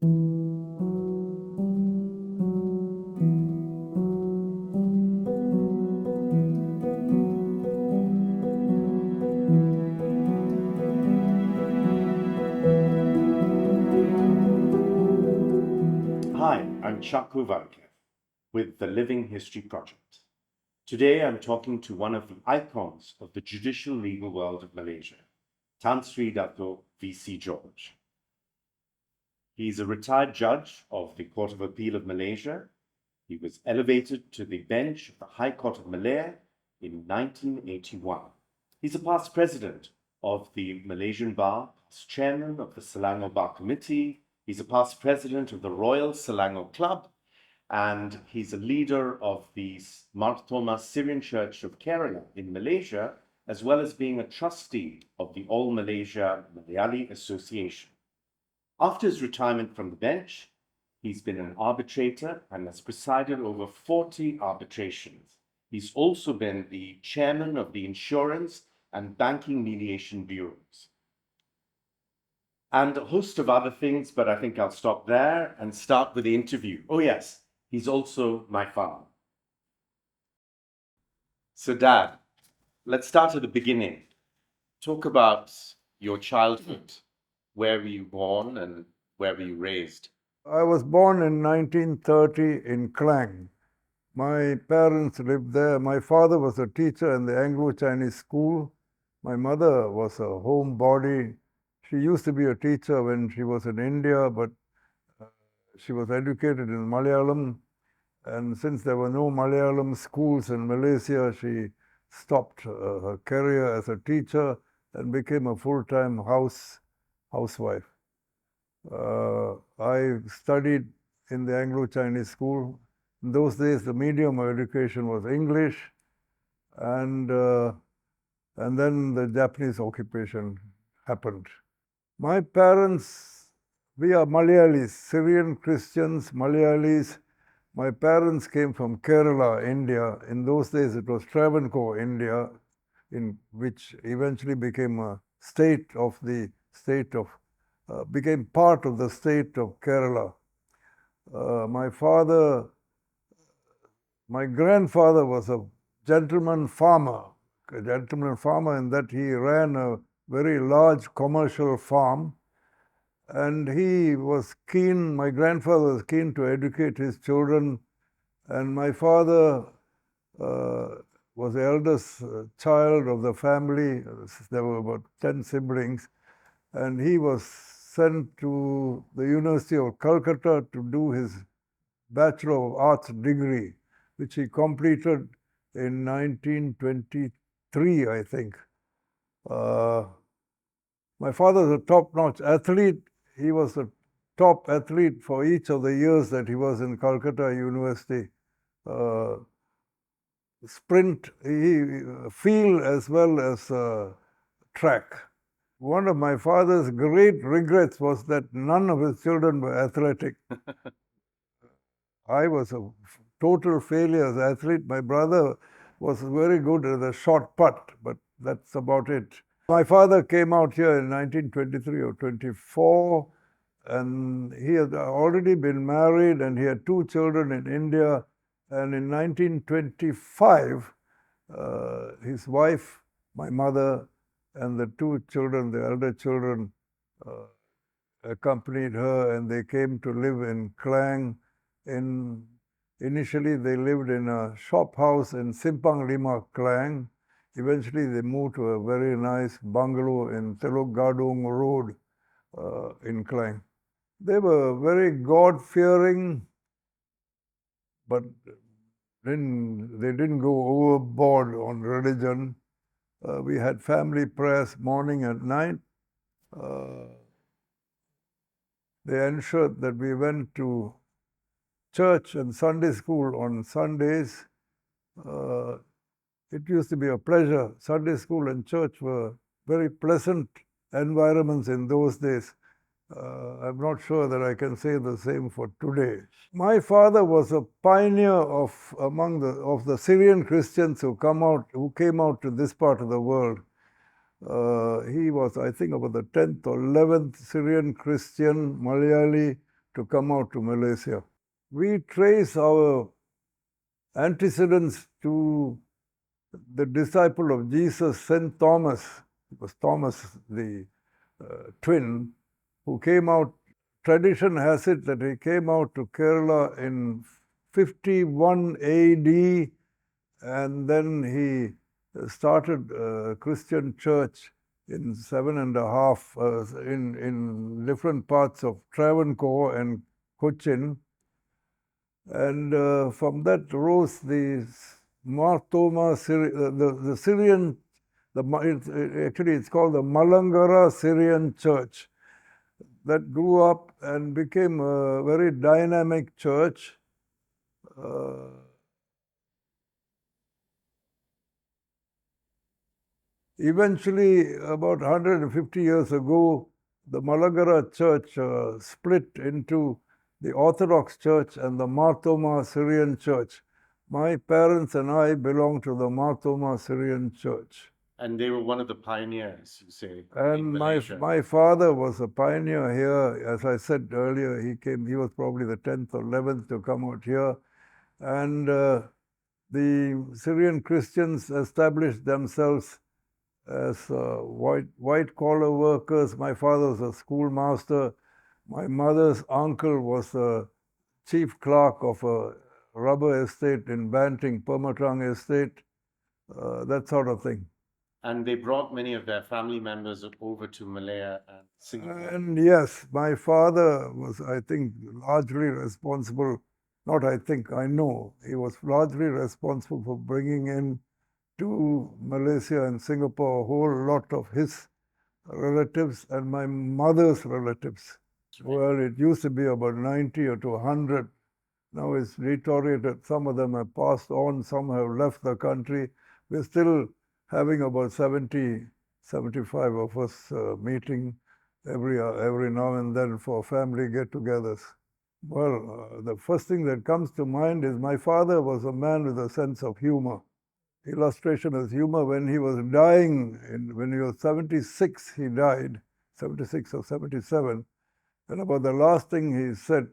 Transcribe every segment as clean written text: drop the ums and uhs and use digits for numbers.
Hi, I'm Chacko Vadaketh with the Living History Project. Today I'm talking to one of the icons of the judicial legal world of Malaysia, Tan Sri Dato VC George. He's a retired judge of the Court of Appeal of Malaysia. He was elevated to the bench of the High Court of Malaya in 1981. He's a past president of the Malaysian Bar, past chairman of the Selangor Bar Committee. He's a past president of the Royal Selangor Club, and he's a leader of the Marthoma Syrian Church of Kerala in Malaysia, as well as being a trustee of the All Malaysia Malayali Association. After his retirement from the bench, he's been an arbitrator and has presided over 40 arbitrations. He's also been the chairman of the Insurance and Banking Mediation Bureaus, and a host of other things, but I think I'll stop there and start with the interview. Oh yes, he's also my father. So Dad, let's start at the beginning. Talk about your childhood. Where were you born and where were you raised? I was born in 1930 in Klang. My parents lived there. My father was a teacher in the Anglo-Chinese school. My mother was a homebody. She used to be a teacher when she was in India, but she was educated in Malayalam. And since there were no Malayalam schools in Malaysia, she stopped her career as a teacher and became a full-time housewife. I studied in the Anglo-Chinese school. In those days, the medium of education was English, and then the Japanese occupation happened. My parents, we are Malayalis, Syrian Christians, Malayalis. My parents came from Kerala, India. In those days, it was Travancore, India, in which eventually became a became part of the state of Kerala. My grandfather was a gentleman farmer in that he ran a very large commercial farm, and my grandfather was keen to educate his children, and my father was the eldest child of the family. There were about 10 siblings, and he was sent to the University of Calcutta to do his Bachelor of Arts degree, which he completed in 1923, I think. My father was a top-notch athlete. He was a top athlete for each of the years that he was in Calcutta University. Sprint, field as well as track. One of my father's great regrets was that none of his children were athletic. I was a total failure as an athlete. My brother was very good at the short put, but that's about it. My father came out here in 1923 or 24, and he had already been married, and he had 2 children in India. And in 1925, his wife, my mother, and the 2 children, the elder children, accompanied her, and they came to live in Klang. Initially, they lived in a shop house in Simpang Lima, Klang. Eventually, they moved to a very nice bungalow in Teluk Gadong Road in Klang. They were very God-fearing, but they didn't go overboard on religion. We had family prayers morning and night. They ensured that we went to church and Sunday school on Sundays. It used to be a pleasure. Sunday school and church were very pleasant environments in those days. I'm not sure that I can say the same for today. My father was a pioneer of the Syrian Christians who came out to this part of the world. He was, I think, about the 10th or 11th Syrian Christian Malayali to come out to Malaysia. We trace our antecedents to the disciple of Jesus, St. Thomas. It was Thomas the twin who came out. Tradition has it that he came out to Kerala in 51 AD, and then he started a Christian church in 7.5 in different parts of Travancore and Cochin. And from that rose the Marthoma, the Syrian, actually it's called the Malangara Syrian Church, that grew up and became a very dynamic church. Eventually, about 150 years ago, the Malangara Church split into the Orthodox Church and the Marthoma Syrian Church. My parents and I belong to the Marthoma Syrian Church. And they were one of the pioneers, you say. And my father was a pioneer here. As I said earlier, he was probably the 10th or 11th to come out here. And the Syrian Christians established themselves as white-collar workers. My father was a schoolmaster. My mother's uncle was a chief clerk of a rubber estate in Banting, Permatang Estate, that sort of thing. And they brought many of their family members over to Malaya and Singapore. And yes, my father was, I think, largely responsible. Not I think, I know. He was largely responsible for bringing in to Malaysia and Singapore a whole lot of his relatives and my mother's relatives. Well, it used to be about 90 or to 100. Now it's deteriorated. Some of them have passed on, some have left the country. We're still having about 70, 75 of us meeting every now and then for family get-togethers. Well, the first thing that comes to mind is my father was a man with a sense of humor. Illustration is humor. When he was dying, when he was 76, he died, 76 or 77. And about the last thing he said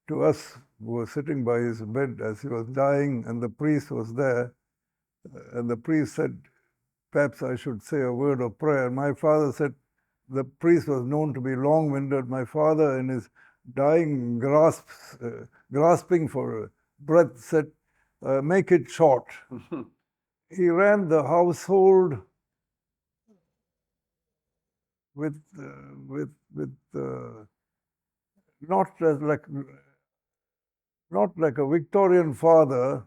to us who were sitting by his bed as he was dying, and the priest was there, and the priest said, perhaps I should say a word of prayer. And my father said, the priest was known to be long-winded. My father, in his dying grasping for breath, said, make it short. He ran the household with not like a Victorian father.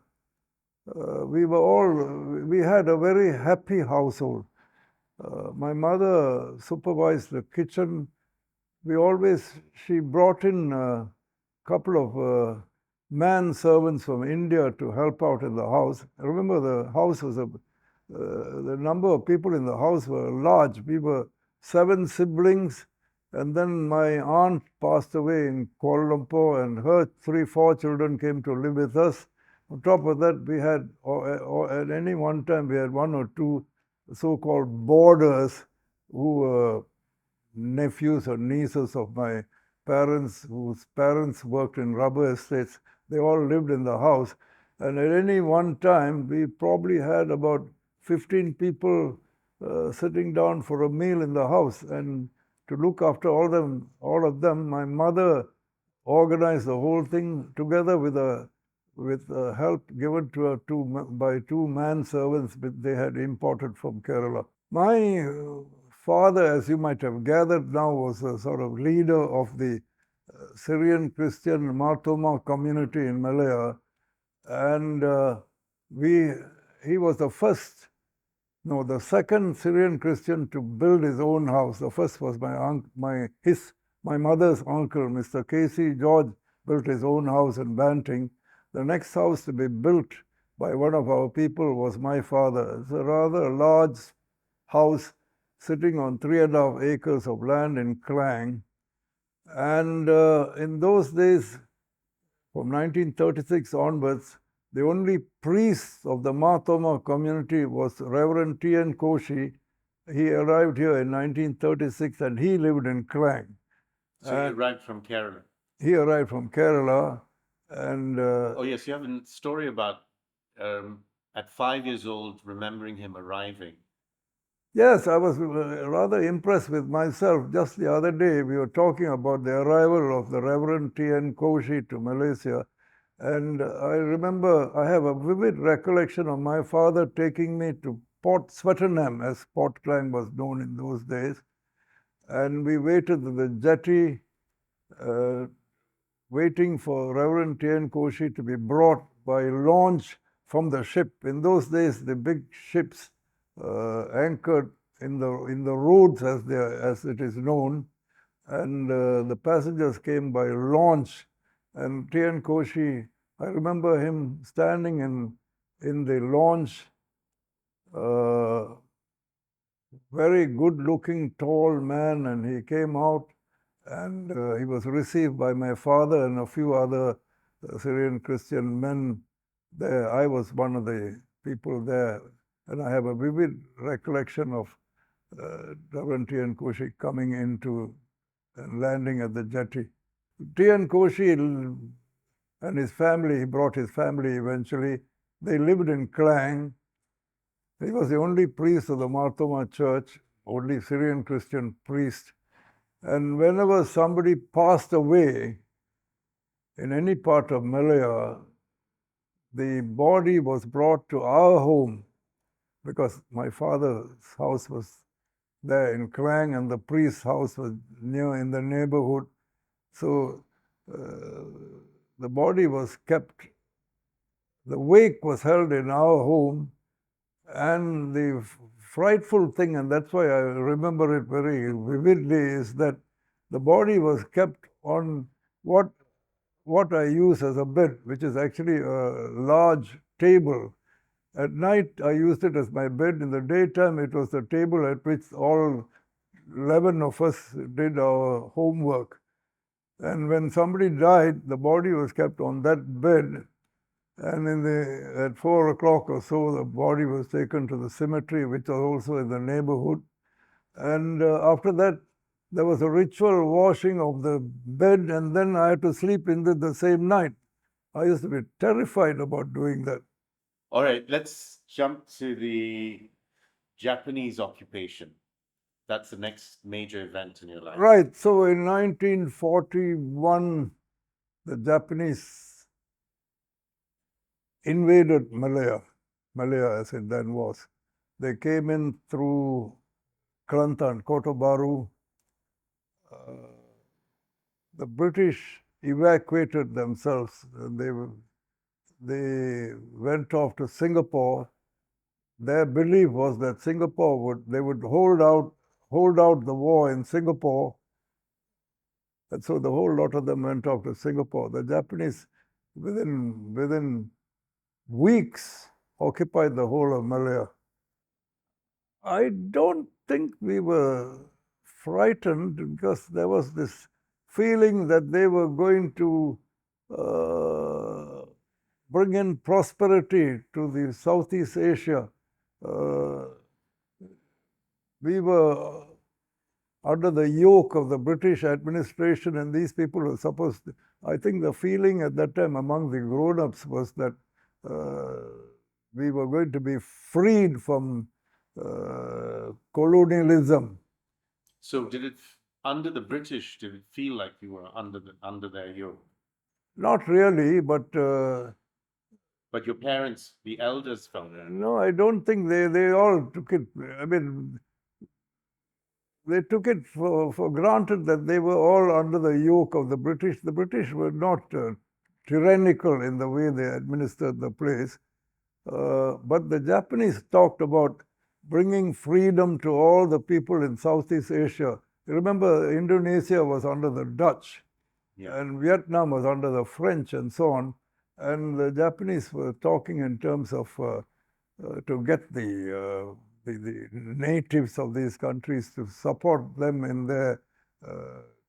We had a very happy household. My mother supervised the kitchen. She brought in a couple of man servants from India to help out in the house. I remember the house was the number of people in the house were large. We were 7 siblings, and then my aunt passed away in Kuala Lumpur, and her 3-4 children came to live with us. On top of that, we had, or at any one time, we had 1 or 2 so-called boarders who were nephews or nieces of my parents, whose parents worked in rubber estates. They all lived in the house. And at any one time, we probably had about 15 people sitting down for a meal in the house. And to look after all of them, my mother organized the whole thing together with help given to her by 2 manservants they had imported from Kerala. My father, as you might have gathered now, was a sort of leader of the Syrian Christian Marthoma community in Malaya, and he was the second Syrian Christian to build his own house. The first was my mother's uncle, Mr. K.C. George, built his own house in Banting. The next house to be built by one of our people was my father. It's a rather large house sitting on 3.5 acres of land in Klang. And in those days, from 1936 onwards, the only priest of the Marthoma community was Reverend T.N. Koshi, He arrived here in 1936 and he lived in Klang. So he arrived from Kerala. He arrived from Kerala and Oh yes, you have a story about at 5 years old remembering him arriving. yes, I was rather impressed with myself. Just the other day, we were talking about the arrival of the Reverend T.N. Koshi to Malaysia. And I remember, I have a vivid recollection of my father taking me to Port Swettenham, as Port Klang was known in those days. And we waited at the jetty, waiting for Reverend T.N. Koshi to be brought by launch from the ship. In those days, the big ships anchored in the roads, as it is known, and the passengers came by launch. And T.N. Koshi, I remember him standing in the launch, very good-looking, tall man, and he came out and he was received by my father and a few other Syrian Christian men there. I was one of the people there, and I have a vivid recollection of Reverend T.N. Koshi coming into and landing at the jetty. T.N. Koshi and his family, he brought his family eventually. They lived in Klang. He was the only priest of the Marthoma Church, only Syrian Christian priest. And whenever somebody passed away in any part of Malaya, the body was brought to our home because my father's house was there in Klang and the priest's house was near in the neighborhood. So the body was kept, the wake was held in our home, and the frightful thing, and that's why I remember it very vividly, is that the body was kept on what I use as a bed, which is actually a large table. At night, I used it as my bed. In the daytime, it was the table at which all 11 of us did our homework. And when somebody died, the body was kept on that bed. And at 4 o'clock or so, the body was taken to the cemetery, which was also in the neighborhood. And after that, there was a ritual washing of the bed, and then I had to sleep in it the same night. I used to be terrified about doing that. All right, let's jump to the Japanese occupation. That's the next major event in your life. Right. So in 1941, the Japanese invaded Malaya. Malaya, as it then was. They came in through Kelantan, Kota Baru. The British evacuated themselves. They went off to Singapore. Their belief was that they would hold out the war in Singapore. And so the whole lot of them went off to Singapore. The Japanese, within weeks, occupied the whole of Malaya. I don't think we were frightened because there was this feeling that they were going to bring in prosperity to the Southeast Asia. We were under the yoke of the British administration, and these people were supposed to, I think the feeling at that time among the grown-ups was that we were going to be freed from colonialism. So under the British, did it feel like you were under their yoke? Not really, but your parents, the elders, felt that. No, I don't think they all took it. I mean, they took it for granted that they were all under the yoke of the British. The British were not tyrannical in the way they administered the place. But the Japanese talked about bringing freedom to all the people in Southeast Asia. You remember, Indonesia was under the Dutch, and Vietnam was under the French, and so on. And the Japanese were talking in terms of to get the natives of these countries to support them in their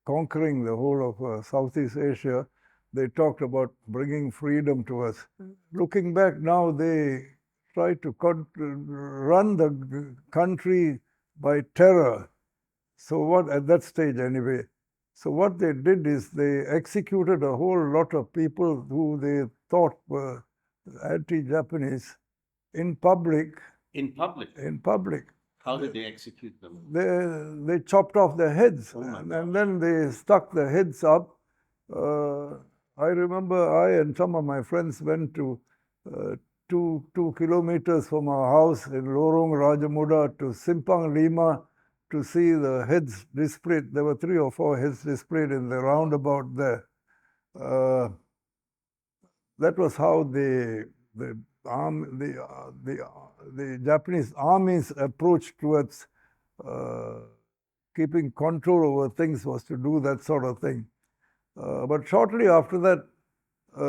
conquering the whole of Southeast Asia. They talked about bringing freedom to us. Looking back now, they try to run the country by terror. So what, at that stage anyway, so what they did is they executed a whole lot of people who they thought were anti-Japanese in public. In public? In public. How did they execute them? They chopped off their heads, Oh my and then they stuck the heads up. I remember I and some of my friends went to 2 kilometers from our house in Lorong Rajamuda to Simpang Lima to see the heads displayed. There were 3 or 4 heads displayed in the roundabout there. That was how the Japanese army's approach towards keeping control over things was to do that sort of thing. But shortly after that,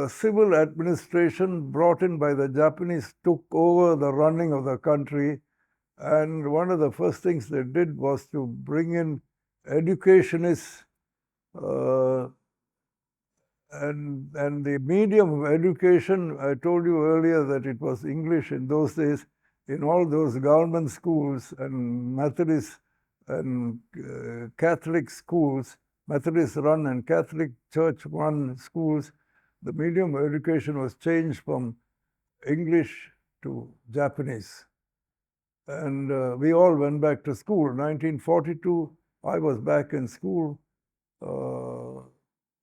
civil administration brought in by the Japanese took over the running of the country, and one of the first things they did was to bring in educationists, and the medium of education, I told you earlier that it was English in those days. In all those government schools and Methodist and Catholic schools, Methodist run and Catholic church run schools, the medium of education was changed from English to Japanese. And we all went back to school. 1942, I was back in school.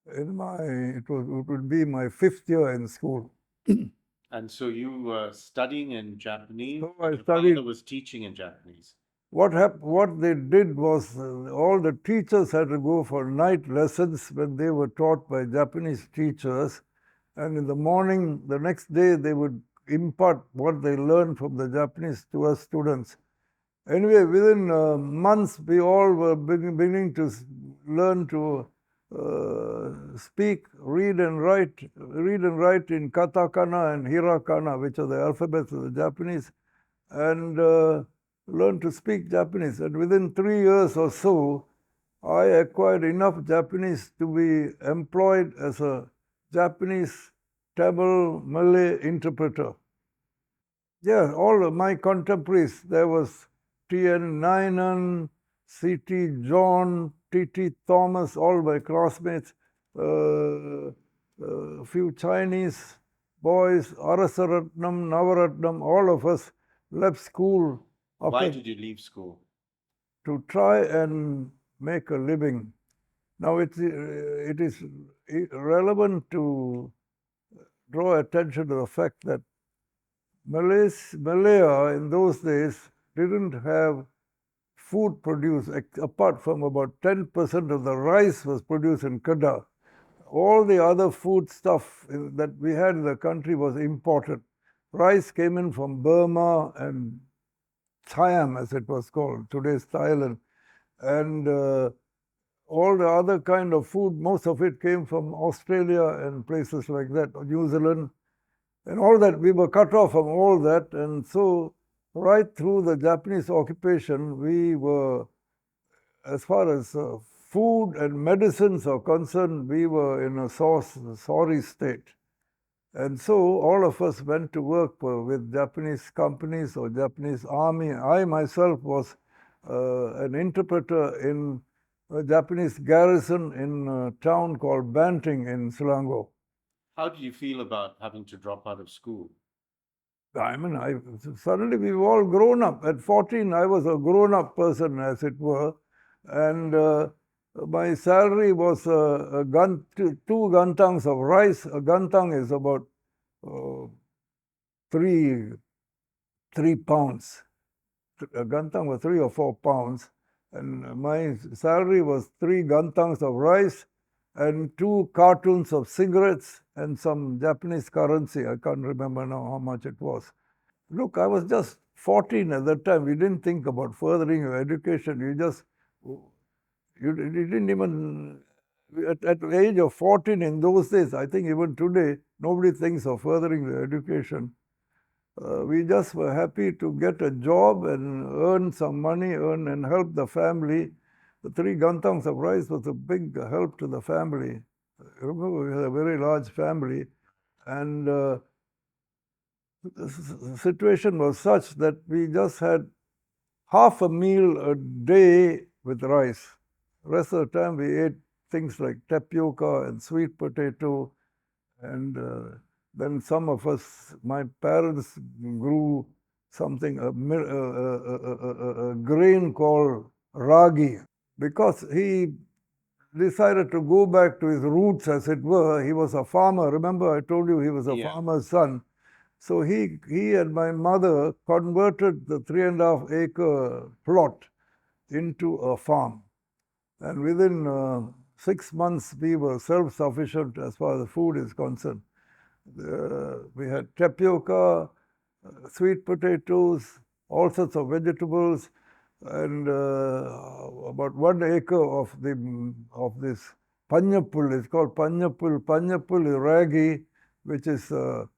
It would be my 5th year in school. And so you were studying in Japanese? So I Your studied. father was teaching in Japanese. What they did was all the teachers had to go for night lessons when they were taught by Japanese teachers. And in the morning, the next day, they would impart what they learned from the Japanese to us students. Anyway, within months, we all were beginning to learn to speak, read and write in katakana and hiragana, which are the alphabets of the Japanese, and learn to speak Japanese. And within 3 years or so, I acquired enough Japanese to be employed as a Japanese, Tamil, Malay interpreter. Yeah, all of my contemporaries. There was T.N. Nainan, C.T. John, T.T. Thomas, all my classmates, a few Chinese boys, Arasaratnam, Navaratnam, all of us left school. Why did you leave school? To try and make a living. Now it is relevant to draw attention to the fact that Malaya in those days didn't have food produced, apart from about 10% of the rice was produced in Kedah. All the other food stuff that we had in the country was imported. Rice came in from Burma and Siam, as it was called, today's Thailand. And all the other kind of food, most of it came from Australia and places like that, New Zealand. And all that, we were cut off from all that. And so right through the Japanese occupation, we were, as far as food and medicines are concerned, we were in a sorry state. And so all of us went to work with Japanese companies or Japanese army. I myself was an interpreter in a Japanese garrison in a town called Banting in Selangor. How did you feel about having to drop out of school? I mean, suddenly we were all grown up. At 14, I was a grown-up person, as it were. And my salary was 2 gantangs of rice. A gantang is about 3 pounds. A gantang was 3 or 4 pounds. And my salary was 3 gantangs of rice and 2 cartons of cigarettes and some Japanese currency. I can't remember now how much it was. Look, I was just 14 at that time. We didn't think about furthering your education. You didn't even, at the age of 14 in those days, I think even today, nobody thinks of furthering their education. We just were happy to get a job and earn some money, and help the family. The 3 gantangs of rice was a big help to the family. Remember, we had a very large family, and the situation was such that we just had half a meal a day with rice. Rest of the time we ate things like tapioca and sweet potato, and then some of us, my parents grew something, a grain called ragi, because he decided to go back to his roots, as it were. He was a farmer. Remember, I told you he was a farmer's son. So he and my mother converted the 3.5-acre plot into a farm. And within 6 months, we were self-sufficient as far as food is concerned. We had tapioca, sweet potatoes, all sorts of vegetables, and about 1 acre of this panyapul. It's called panyapul. Panyapul is ragi, which is a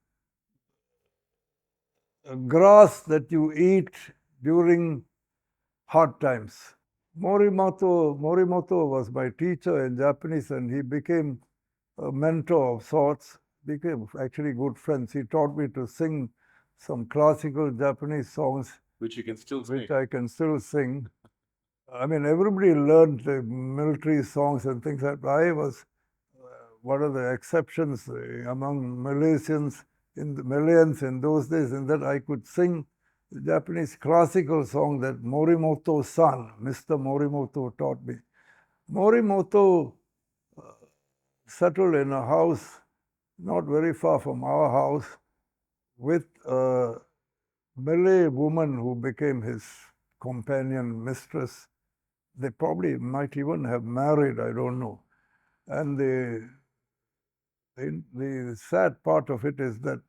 grass that you eat during hard times. Morimoto was my teacher in Japanese, and he became a mentor of sorts, became actually good friends. He taught me to sing some classical Japanese songs, which you can still sing. Which I can still sing. I mean, everybody learned the military songs and things like that. I was one of the exceptions among Malaysians, Malayans in those days, in that I could sing the Japanese classical song that Morimoto-san, Mr. Morimoto, taught me. Morimoto settled in a house not very far from our house with a Malay woman who became his companion, mistress. They probably might even have married, I don't know. And the sad part of it is that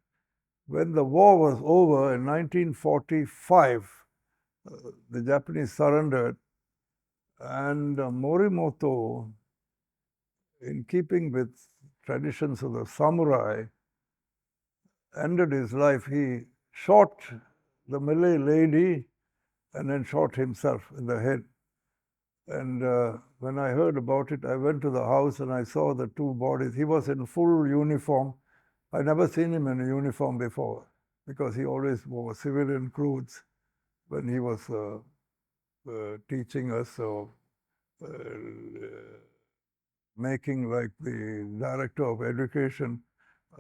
when the war was over in 1945, the Japanese surrendered, and Morimoto, in keeping with traditions of the samurai, ended his life. He shot the Malay lady and then shot himself in the head. And when I heard about it, I went to the house and I saw the two bodies. He was in full uniform. I never seen him in a uniform before, because he always wore civilian clothes when he was teaching us or making like the director of education.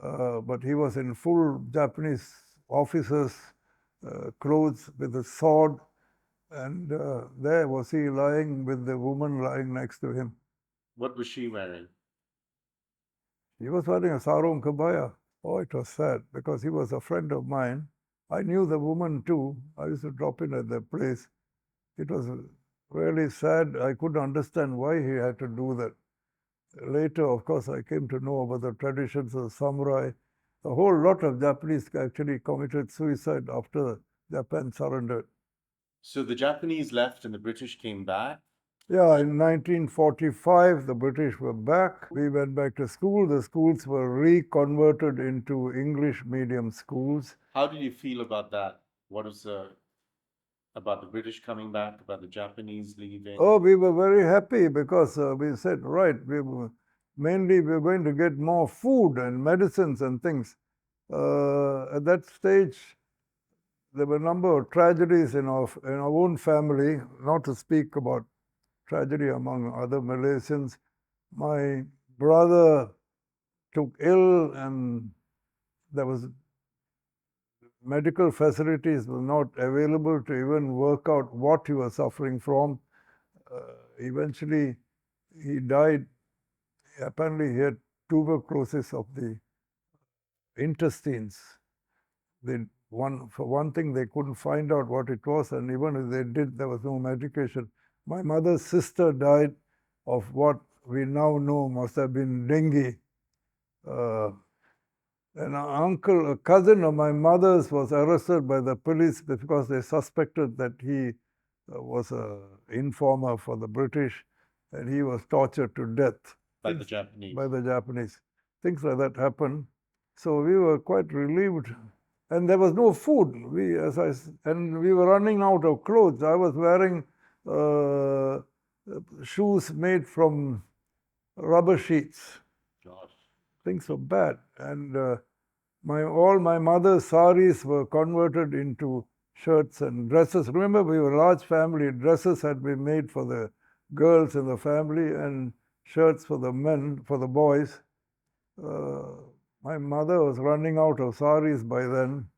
But he was in full Japanese officer's clothes with a sword, and there was he lying with the woman lying next to him. What was she wearing? He was wearing a sarong kabaya. Oh, it was sad, because he was a friend of mine. I knew the woman too. I used to drop in at their place. It was really sad. I couldn't understand why he had to do that. Later, of course, I came to know about the traditions of samurai. A whole lot of Japanese actually committed suicide after Japan surrendered. So the Japanese left and the British came back? Yeah, in 1945, the British were back. We went back to school. The schools were reconverted into English medium schools. How did you feel about that? What was about the British coming back, about the Japanese leaving? Oh, we were very happy, because we said, right, we're going to get more food and medicines and things. At that stage, there were a number of tragedies in our own family, not to speak about tragedy among other Malaysians. My brother took ill, and there was medical facilities were not available to even work out what he was suffering from. Eventually, he died. Apparently, he had tuberculosis of the intestines. For one thing, they couldn't find out what it was, and even if they did, there was no medication. My mother's sister died of what we now know must have been dengue. A cousin of my mother's was arrested by the police because they suspected that he was an informer for the British, and he was tortured to death. By the Japanese? By the Japanese. Things like that happened. So we were quite relieved. And there was no food. And we were running out of clothes. I was wearing shoes made from rubber sheets. Gosh. Things were bad. And all my mother's saris were converted into shirts and dresses. Remember, we were a large family. Dresses had been made for the girls in the family and shirts for the men, for the boys. My mother was running out of saris by then.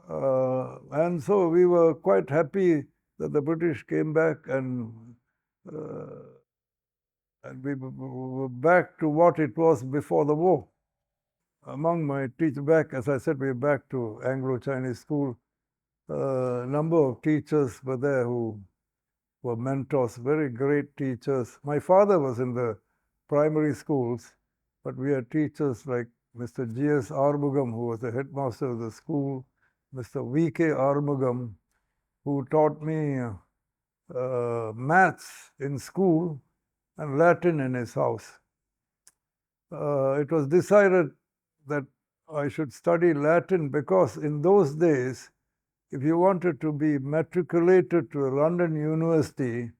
And so we were quite happy that the British came back uh, and we were back to what it was before the war. Among my teachers, back, as I said, we were back to Anglo-Chinese school. A number of teachers were there who were mentors, very great teachers. My father was in the primary schools, but we had teachers like Mr. G.S. Armugam, who was the headmaster of the school, Mr. V.K. Armugam, who taught me maths in school and Latin in his house. It was decided that I should study Latin because in those days, if you wanted to be matriculated to a London university,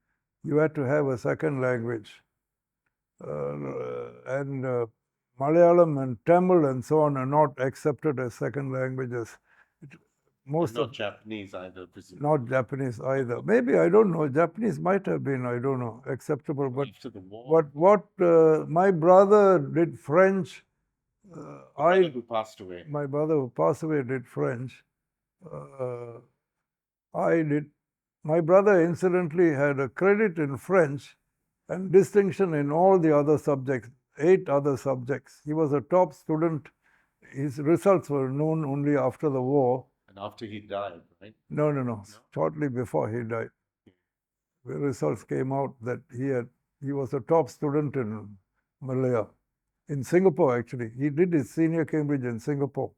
you had to have a second language. And Malayalam and Tamil and so on are not accepted as second languages. Most not Japanese either, presumably. Not Japanese either. Maybe, I don't know. Japanese might have been, I don't know, acceptable. But after the war, what my brother did French. who passed away. My brother who passed away did French. I did. My brother, incidentally, had a credit in French and distinction in all the other subjects, 8 other subjects. He was a top student. His results were known only after the war. And after he died, right? No. Shortly before he died. The results came out that he was a top student in Malaya, in Singapore actually. He did his senior Cambridge in Singapore.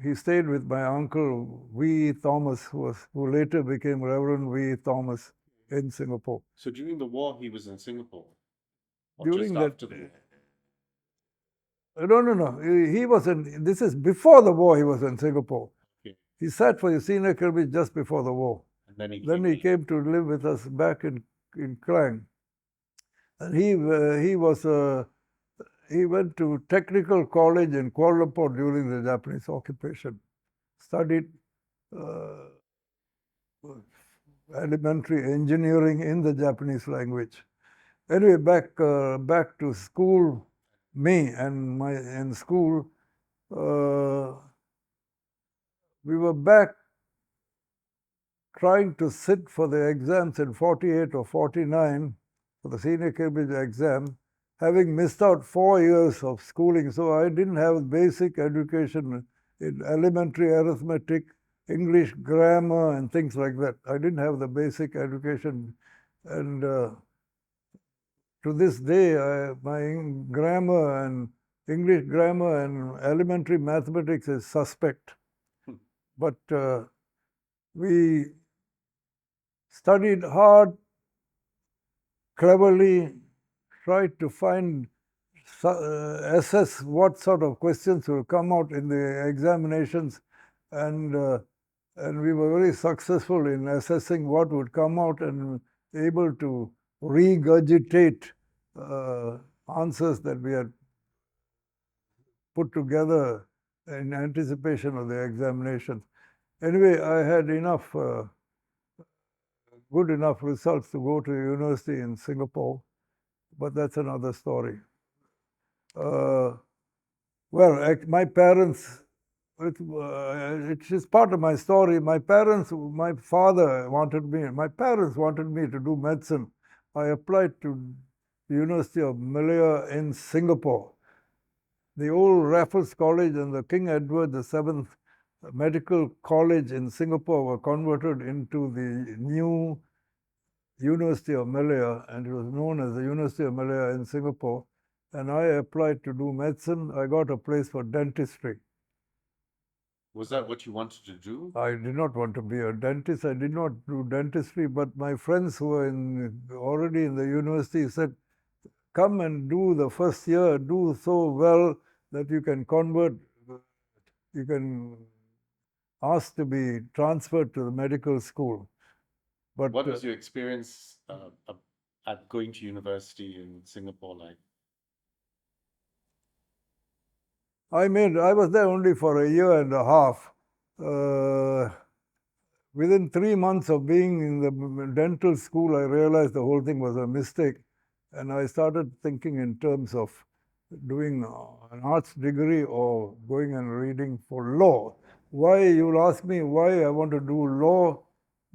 He stayed with my uncle V. Thomas, who later became Reverend V. Thomas in Singapore. So during the war, he was in Singapore? Or During just after the war? No. He was in, this is before the war, he was in Singapore. Okay. He sat for his senior Cambridge just before the war. And then he came to live with us back in Klang. And he went to technical college in Kuala Lumpur during the Japanese occupation. Studied elementary engineering in the Japanese language. Anyway, back to school. In school, we were back trying to sit for the exams in 48 or 49 for the senior Cambridge exam, having missed out 4 years of schooling. So I didn't have basic education in elementary arithmetic, English grammar and things like that. I didn't have the basic education. And to this day, my grammar and English grammar and elementary mathematics is suspect. But we studied hard, cleverly, tried to assess what sort of questions will come out in the examinations, and we were very successful in assessing what would come out and able to regurgitate answers that we had put together in anticipation of the examinations. Anyway, I had good enough results to go to university in Singapore, but that's another story. My parents, it is part of my story. My parents wanted me to do medicine. I applied to the University of Malaya in Singapore. The old Raffles College and the King Edward VII Medical College in Singapore were converted into the new University of Malaya, and it was known as the University of Malaya in Singapore. And I applied to do medicine. I got a place for dentistry. Was that what you wanted to do? I did not want to be a dentist. I did not do dentistry, but my friends who were already in the university said, come and do the first year, do so well that you can convert, you can ask to be transferred to the medical school. But what was your experience at going to university in Singapore like? I was there only for a year and a half. within 3 months of being in the dental school, I realized the whole thing was a mistake. And I started thinking in terms of doing an arts degree or going and reading for law. Why, you'll ask me why I want to do law?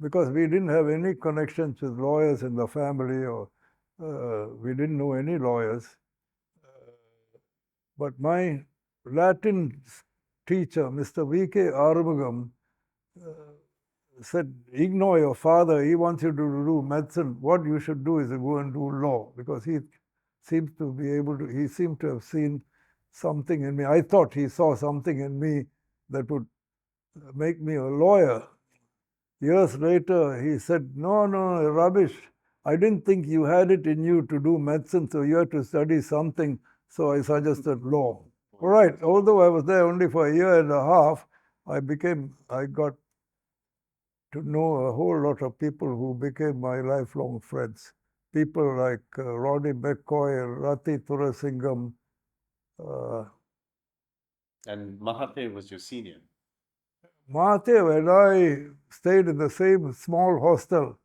Because we didn't have any connections with lawyers in the family, or we didn't know any lawyers. But my Latin teacher, Mr. V.K. Arumugam, said, ignore your father, he wants you to do medicine. What you should do is to go and do law, because he seems to be able to, he seemed to have seen something in me. I thought he saw something in me that would make me a lawyer. Years later, he said, no, rubbish. I didn't think you had it in you to do medicine, so you had to study something. So I suggested law. All right, although I was there only for a year and a half, I got to know a whole lot of people who became my lifelong friends. People like Ronnie McCoy, Rati Thurasingam. And Mahathir was your senior. Mahathir and I stayed in the same small hostel.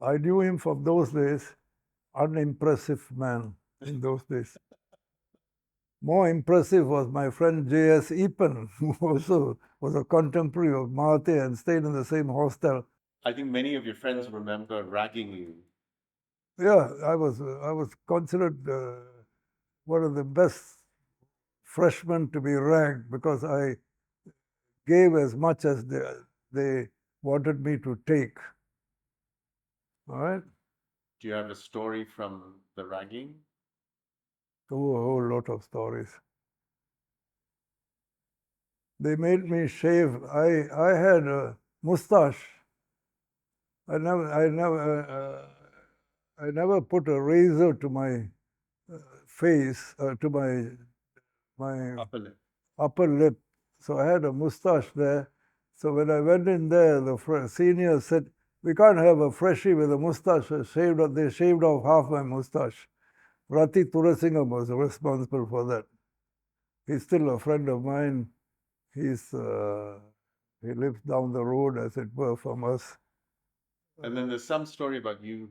I knew him from those days. Unimpressive man in those days. More impressive was my friend J.S. Eapen, who also was a contemporary of Mahathir and stayed in the same hostel. I think many of your friends remember ragging you. Yeah, I was considered one of the best freshmen to be ragged, because I gave as much as they wanted me to take. All right? Do you have a story from the ragging? Oh, a whole lot of stories. They made me shave. I had a mustache. I never put a razor to my face, to my upper lip. So I had a mustache there. So when I went in there, the senior said, we can't have a freshie with a mustache shaved off. They shaved off half my mustache. Rati Thurasingam was responsible for that. He's still a friend of mine. He lives down the road, as it were, from us. And then there's some story about you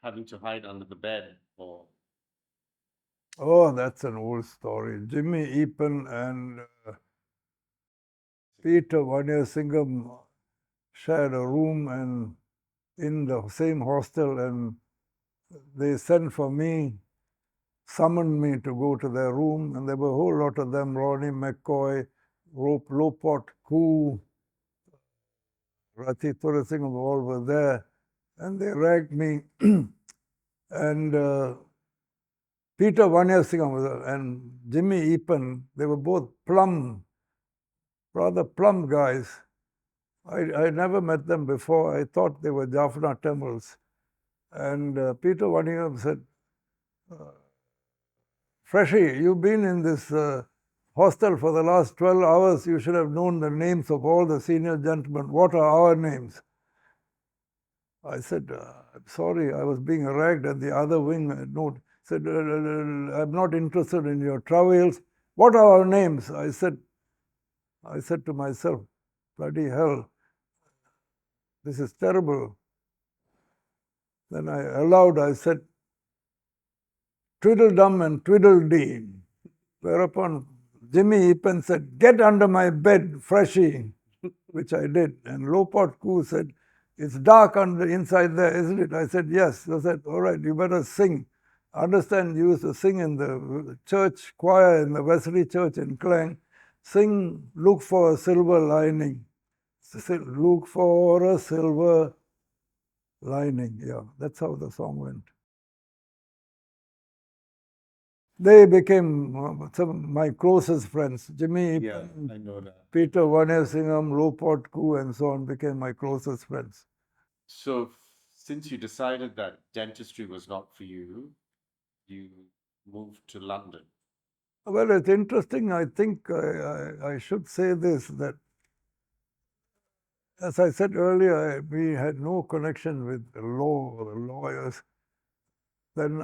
having to hide under the bed or... Oh, that's an old story. Jimmy Eapen and Peter Vanyasingham shared a room and in the same hostel, and they sent for me, summoned me to go to their room, and there were a whole lot of them, Ronnie McCoy, Lopot Koo, Rati Thurasingham, all were there, and they ragged me. And Peter Vanyasingham and Jimmy Eapen, they were both rather plumb guys. I never met them before. I thought they were Jaffna Tamils. And Peter Vanyasingham said, Freshie, you've been in this hostel for the last 12 hours. You should have known the names of all the senior gentlemen. What are our names? I said, I'm sorry, I was being ragged at the other wing. No, said, I'm not interested in your travails. What are our names? I said to myself, bloody hell, this is terrible. Then I said, Tweedledum and Tweedledee. Whereupon Jimmy Eapen said, get under my bed, Freshie, which I did. And Lopot Koo said, it's dark inside there, isn't it? I said, yes. I said, all right, you better sing. I understand you used to sing in the church choir in the Wesley Church in Klang. Sing, look for a silver lining. Look for a silver lining. Yeah, that's how the song went. They became some of my closest friends. Jimmy, yeah, I know that. Peter Vanyasingham, Lopot Koo, and so on became my closest friends. So since you decided that dentistry was not for you, you moved to London. Well, it's interesting. I think I should say this, that as I said earlier, we had no connection with the law or the lawyers. Then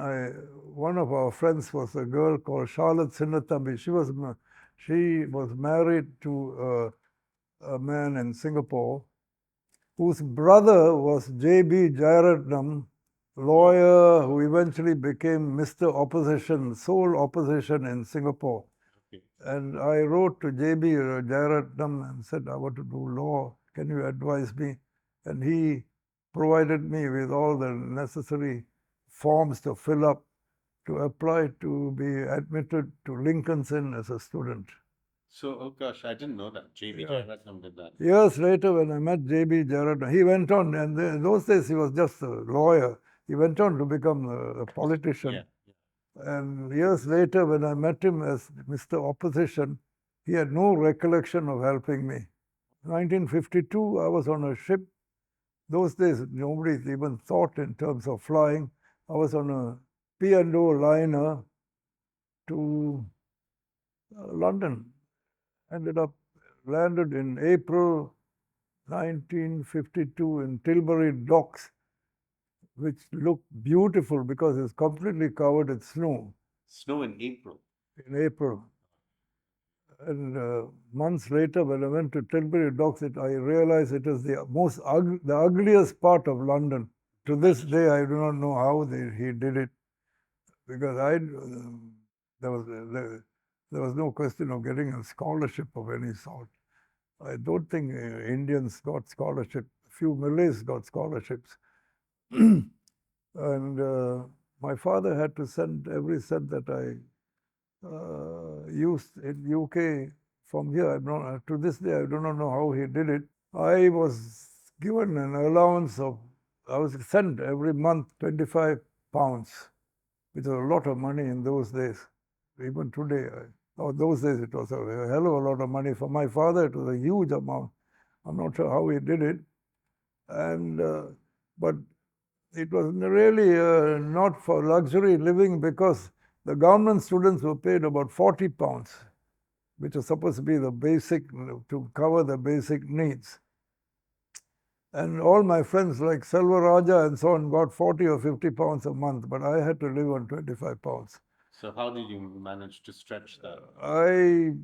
one of our friends was a girl called Charlotte Sinnathambi. She was married to a man in Singapore, whose brother was J.B. Jayaratnam, lawyer who eventually became Mr. Opposition, sole opposition in Singapore. Okay. And I wrote to J.B. Jayaratnam and said, I want to do law. Can you advise me? And he provided me with all the necessary forms to fill up to apply to be admitted to Lincoln's Inn as a student. So, oh gosh, I didn't know that. J.B. Yeah. Jayaratnam did that. Years later, when I met J.B. Jayaratnam, he went on, and in those days he was just a lawyer. He went on to become a politician. Yeah. And years later, when I met him as Mr. Opposition, he had no recollection of helping me. 1952, I was on a ship. Those days, nobody even thought in terms of flying. I was on a P&O liner to London. Ended up landed in April 1952 in Tilbury Docks, which looked beautiful because it's completely covered with snow. Snow in April. In April. And months later, when I went to Tilbury Docks, I realized it was the ugliest part of London. To this day, I do not know how he did it, because there was no question of getting a scholarship of any sort. I don't think Indians got scholarship. A few Malays got scholarships. And my father had to send every cent that I used in UK from here. To this day, I do not know how he did it. I was given an allowance I was sent every month 25 pounds, which was a lot of money in those days. Even today, those days it was a hell of a lot of money. For my father, it was a huge amount. I'm not sure how he did it. But it was really not for luxury living, because the government students were paid about 40 pounds, which was supposed to be the basic, to cover the basic needs. And all my friends like Selva Raja and so on got 40 or 50 pounds a month, but I had to live on 25 pounds. So how did you manage to stretch that? I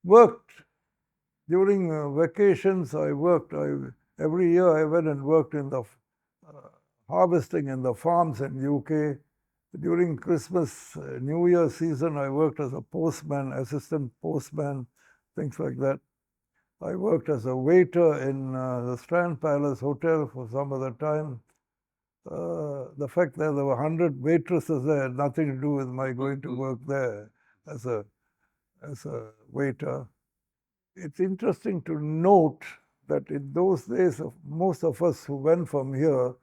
worked. During vacations, I worked. Every year I went and worked in the harvesting in the farms in UK. During Christmas, New Year season, I worked as a postman, assistant postman, things like that. I worked as a waiter in the Strand Palace Hotel for some of the time. The fact that there were 100 waitresses there had nothing to do with my going to work there as a waiter. It's interesting to note that in those days, most of us who went from here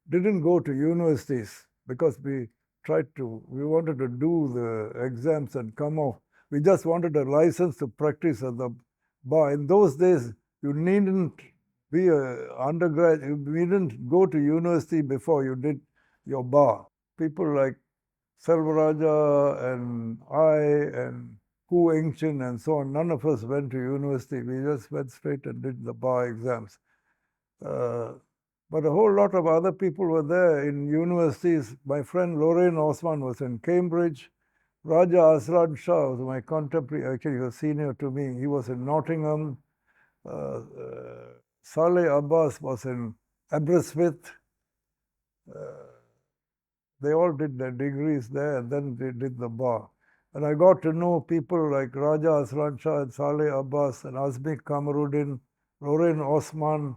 didn't go to universities, because we wanted to do the exams and come off. We just wanted a license to practice at the bar. In those days, you needn't be an undergraduate. You needn't go to university before you did your bar. People like Selvaraja and I and Ku Engchin and so on, none of us went to university. We just went straight and did the bar exams. But a whole lot of other people were there in universities. My friend Lorraine Osman was in Cambridge. Raja Aslan Shah was my contemporary, actually he was senior to me. He was in Nottingham. Saleh Abbas was in Aberystwyth. They all did their degrees there, and then they did the bar. And I got to know people like Raja Aslan Shah and Saleh Abbas and Azmi Kamaruddin, Lorraine Osman,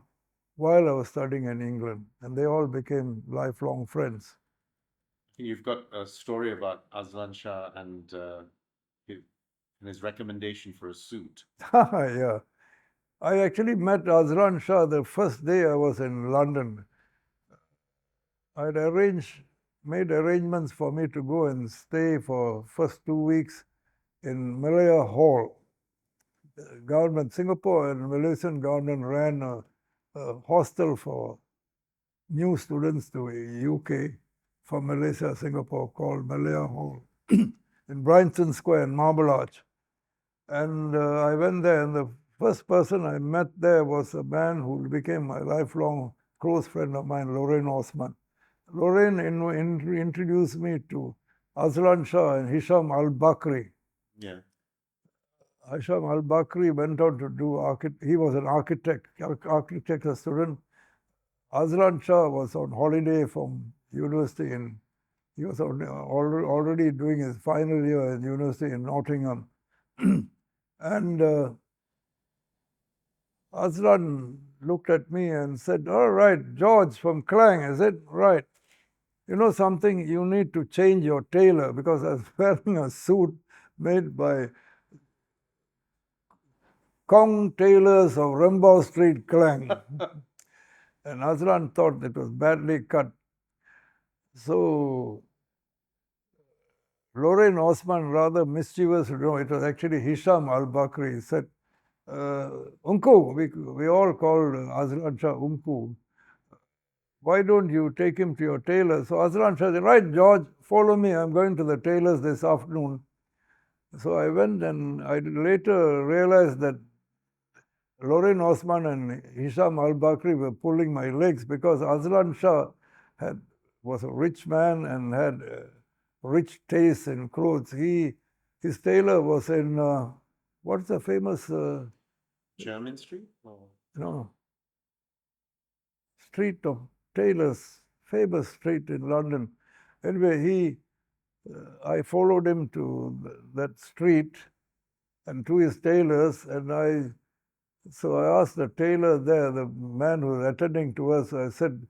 while I was studying in England. And they all became lifelong friends. You've got a story about Aslan Shah and his recommendation for a suit. Yeah. I actually met Aslan Shah the first day I was in London. I'd made arrangements for me to go and stay for first 2 weeks in Malaya Hall. Government, Singapore and Malaysian government ran a hostel for new students to UK from Malaysia, Singapore, called Malaya Hall in Bryanston Square in Marble Arch. And I went there, and the first person I met there was a man who became my lifelong close friend of mine, Lorraine Osman. Lorraine introduced me to Aslan Shah and Hisham al-Bakri. Yeah. Hisham al-Bakri went on to do he was an architecture student, Azlan Shah was on holiday from university he was already doing his final year in university in Nottingham. And Azlan looked at me and said, "All right, George from Klang." I said, "Right. You know something, you need to change your tailor," because I was wearing a suit made by Kong tailors of Rambau Street, Klang. And Azlan thought it was badly cut. So Lorraine Osman, rather mischievous, it was actually Hisham al-Bakri, said, Unku, we all called Azlan Shah Unku. Why don't you take him to your tailor? So Azlan Shah said, "Right, George, follow me. I'm going to the tailor's this afternoon." So I went, and I later realized that Lorraine Osman and Hisham al-Bakri were pulling my legs because Azlan Shah was a rich man and had rich taste in clothes. His tailor was in, what's the famous... German Street? Oh. No. Street of Tailors, famous street in London. Anyway, I followed him to that street and to his tailors, and so I asked the tailor there, the man who was attending to us, I said,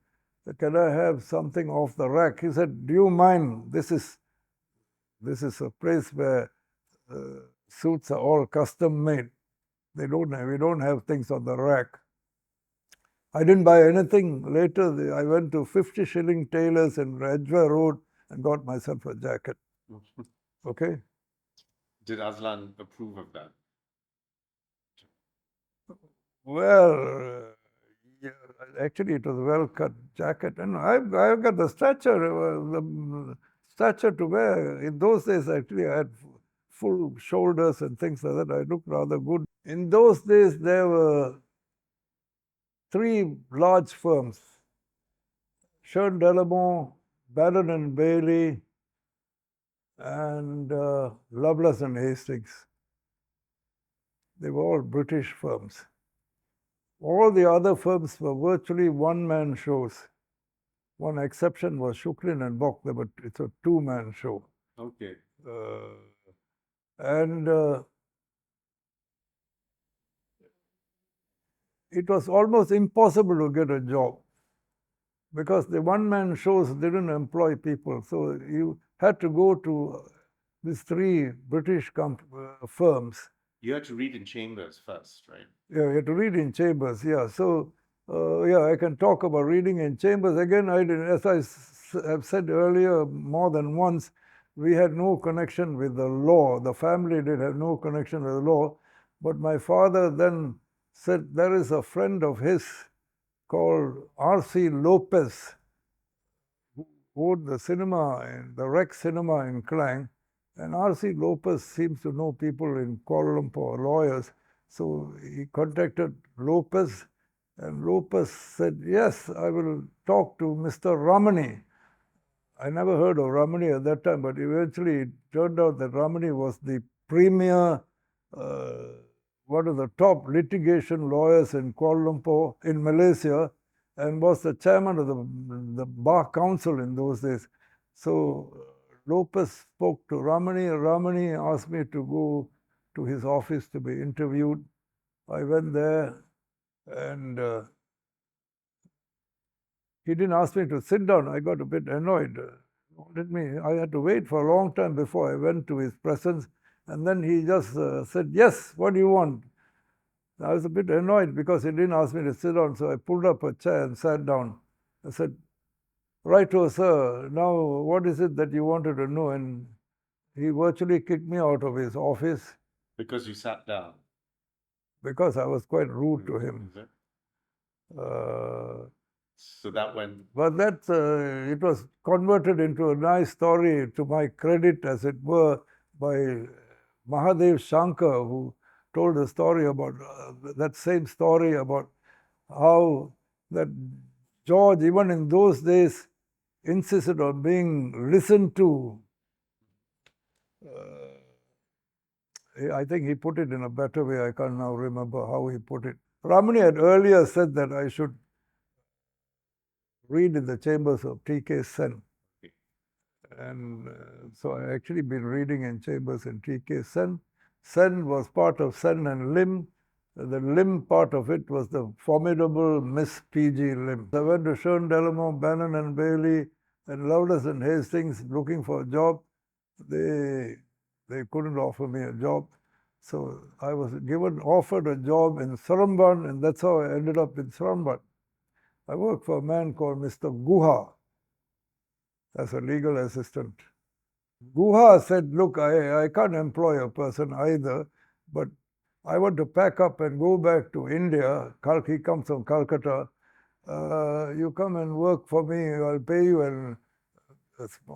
"Can I have something off the rack?" He said, "Do you mind? This is a place where suits are all custom made. We don't have things on the rack." I didn't buy anything. Later, I went to 50-shilling tailors in Edgware Road and got myself a jacket. Okay? Did Azlan approve of that? Well, yeah, actually, it was a well-cut jacket, and I've got the stature to wear. In those days, actually, I had full shoulders and things like that. I looked rather good. In those days, there were 3 large firms: Shern Delamont, Barron and Bailey, and Lovelace and Hastings. They were all British firms. All the other firms were virtually one-man shows. One exception was Shuklin and Bock. It's a 2-man show. Okay. And it was almost impossible to get a job because the one-man shows didn't employ people. So you had to go to these 3 British firms. You had to read in chambers first, right? Yeah, you had to read in chambers, yeah. So, yeah, I can talk about reading in chambers. Again, as I have said earlier more than once, we had no connection with the law. The family did have no connection with the law. But my father then said there is a friend of his called R.C. Lopez, who owned the Rex Cinema in Klang. And R.C. Lopez seems to know people in Kuala Lumpur, lawyers. So he contacted Lopez, and Lopez said, "Yes, I will talk to Mr. Ramani." I never heard of Ramani at that time, but eventually it turned out that Ramani was the premier, one of the top litigation lawyers in Kuala Lumpur, in Malaysia, and was the chairman of the Bar Council in those days. So Lopez spoke to Ramani. Ramani asked me to go to his office to be interviewed. I went there, and he didn't ask me to sit down. I got a bit annoyed. I had to wait for a long time before I went to his presence, and then he just said, "Yes, what do you want?" I was a bit annoyed because he didn't ask me to sit down, so I pulled up a chair and sat down. I said, "Righto, sir, now what is it that you wanted to know?" And he virtually kicked me out of his office. Because you sat down? Because I was quite rude to him. So that went... But it was converted into a nice story, to my credit, as it were, by Mahadev Shankar, who told a story about that same story about how that George, even in those days, insisted on being listened to. I think he put it in a better way. I can't now remember how he put it. Ramani had earlier said that I should read in the chambers of T.K. Sen. Okay. And so I actually been reading in chambers in T.K. Sen. Sen was part of Sen and Lim. The Lim part of it was the formidable Miss P.G. Lim. I went to Shern, Delamore, Bannon and Bailey and Loveless and Hastings looking for a job. They couldn't offer me a job. So I was offered a job in Seremban, and that's how I ended up in Seremban. I worked for a man called Mr. Guha as a legal assistant. Guha said, look, I can't employ a person either, but I want to pack up and go back to India. He comes from Calcutta. You come and work for me. I'll pay you a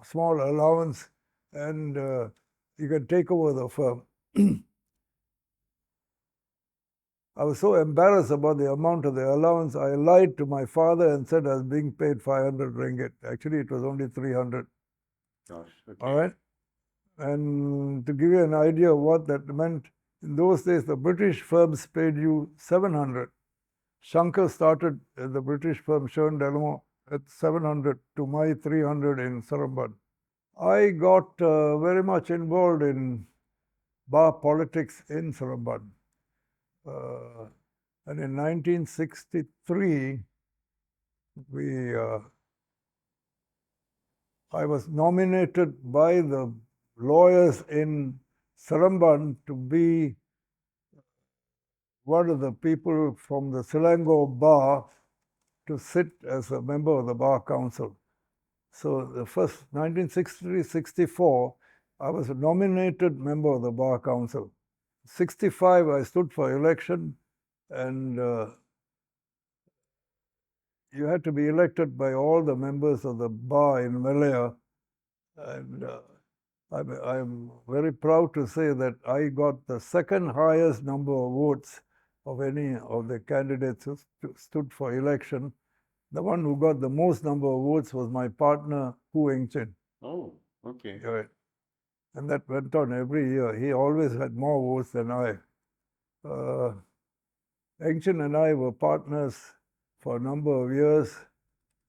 small allowance, and you can take over the firm. I was so embarrassed about the amount of the allowance, I lied to my father and said I was being paid 500 ringgit. Actually, it was only 300. Gosh. Okay. All right? And to give you an idea of what that meant, in those days, the British firms paid you 700. Shankar started at the British firm Shern Delamore at 700 to my 300 in Seremban. I got very much involved in bar politics in Seremban. And in 1963, I was nominated by the lawyers in Seremban to be one of the people from the Selangor Bar to sit as a member of the Bar Council. So the first 1963-64, I was a nominated member of the Bar Council. 65, I stood for election, and you had to be elected by all the members of the bar in Malaya. And I'm very proud to say that I got the second highest number of votes of any of the candidates who stood for election. The one who got the most number of votes was my partner, Hu Eng Chin. Oh, okay. Right. And that went on every year. He always had more votes than I. Eng Chin and I were partners for a number of years.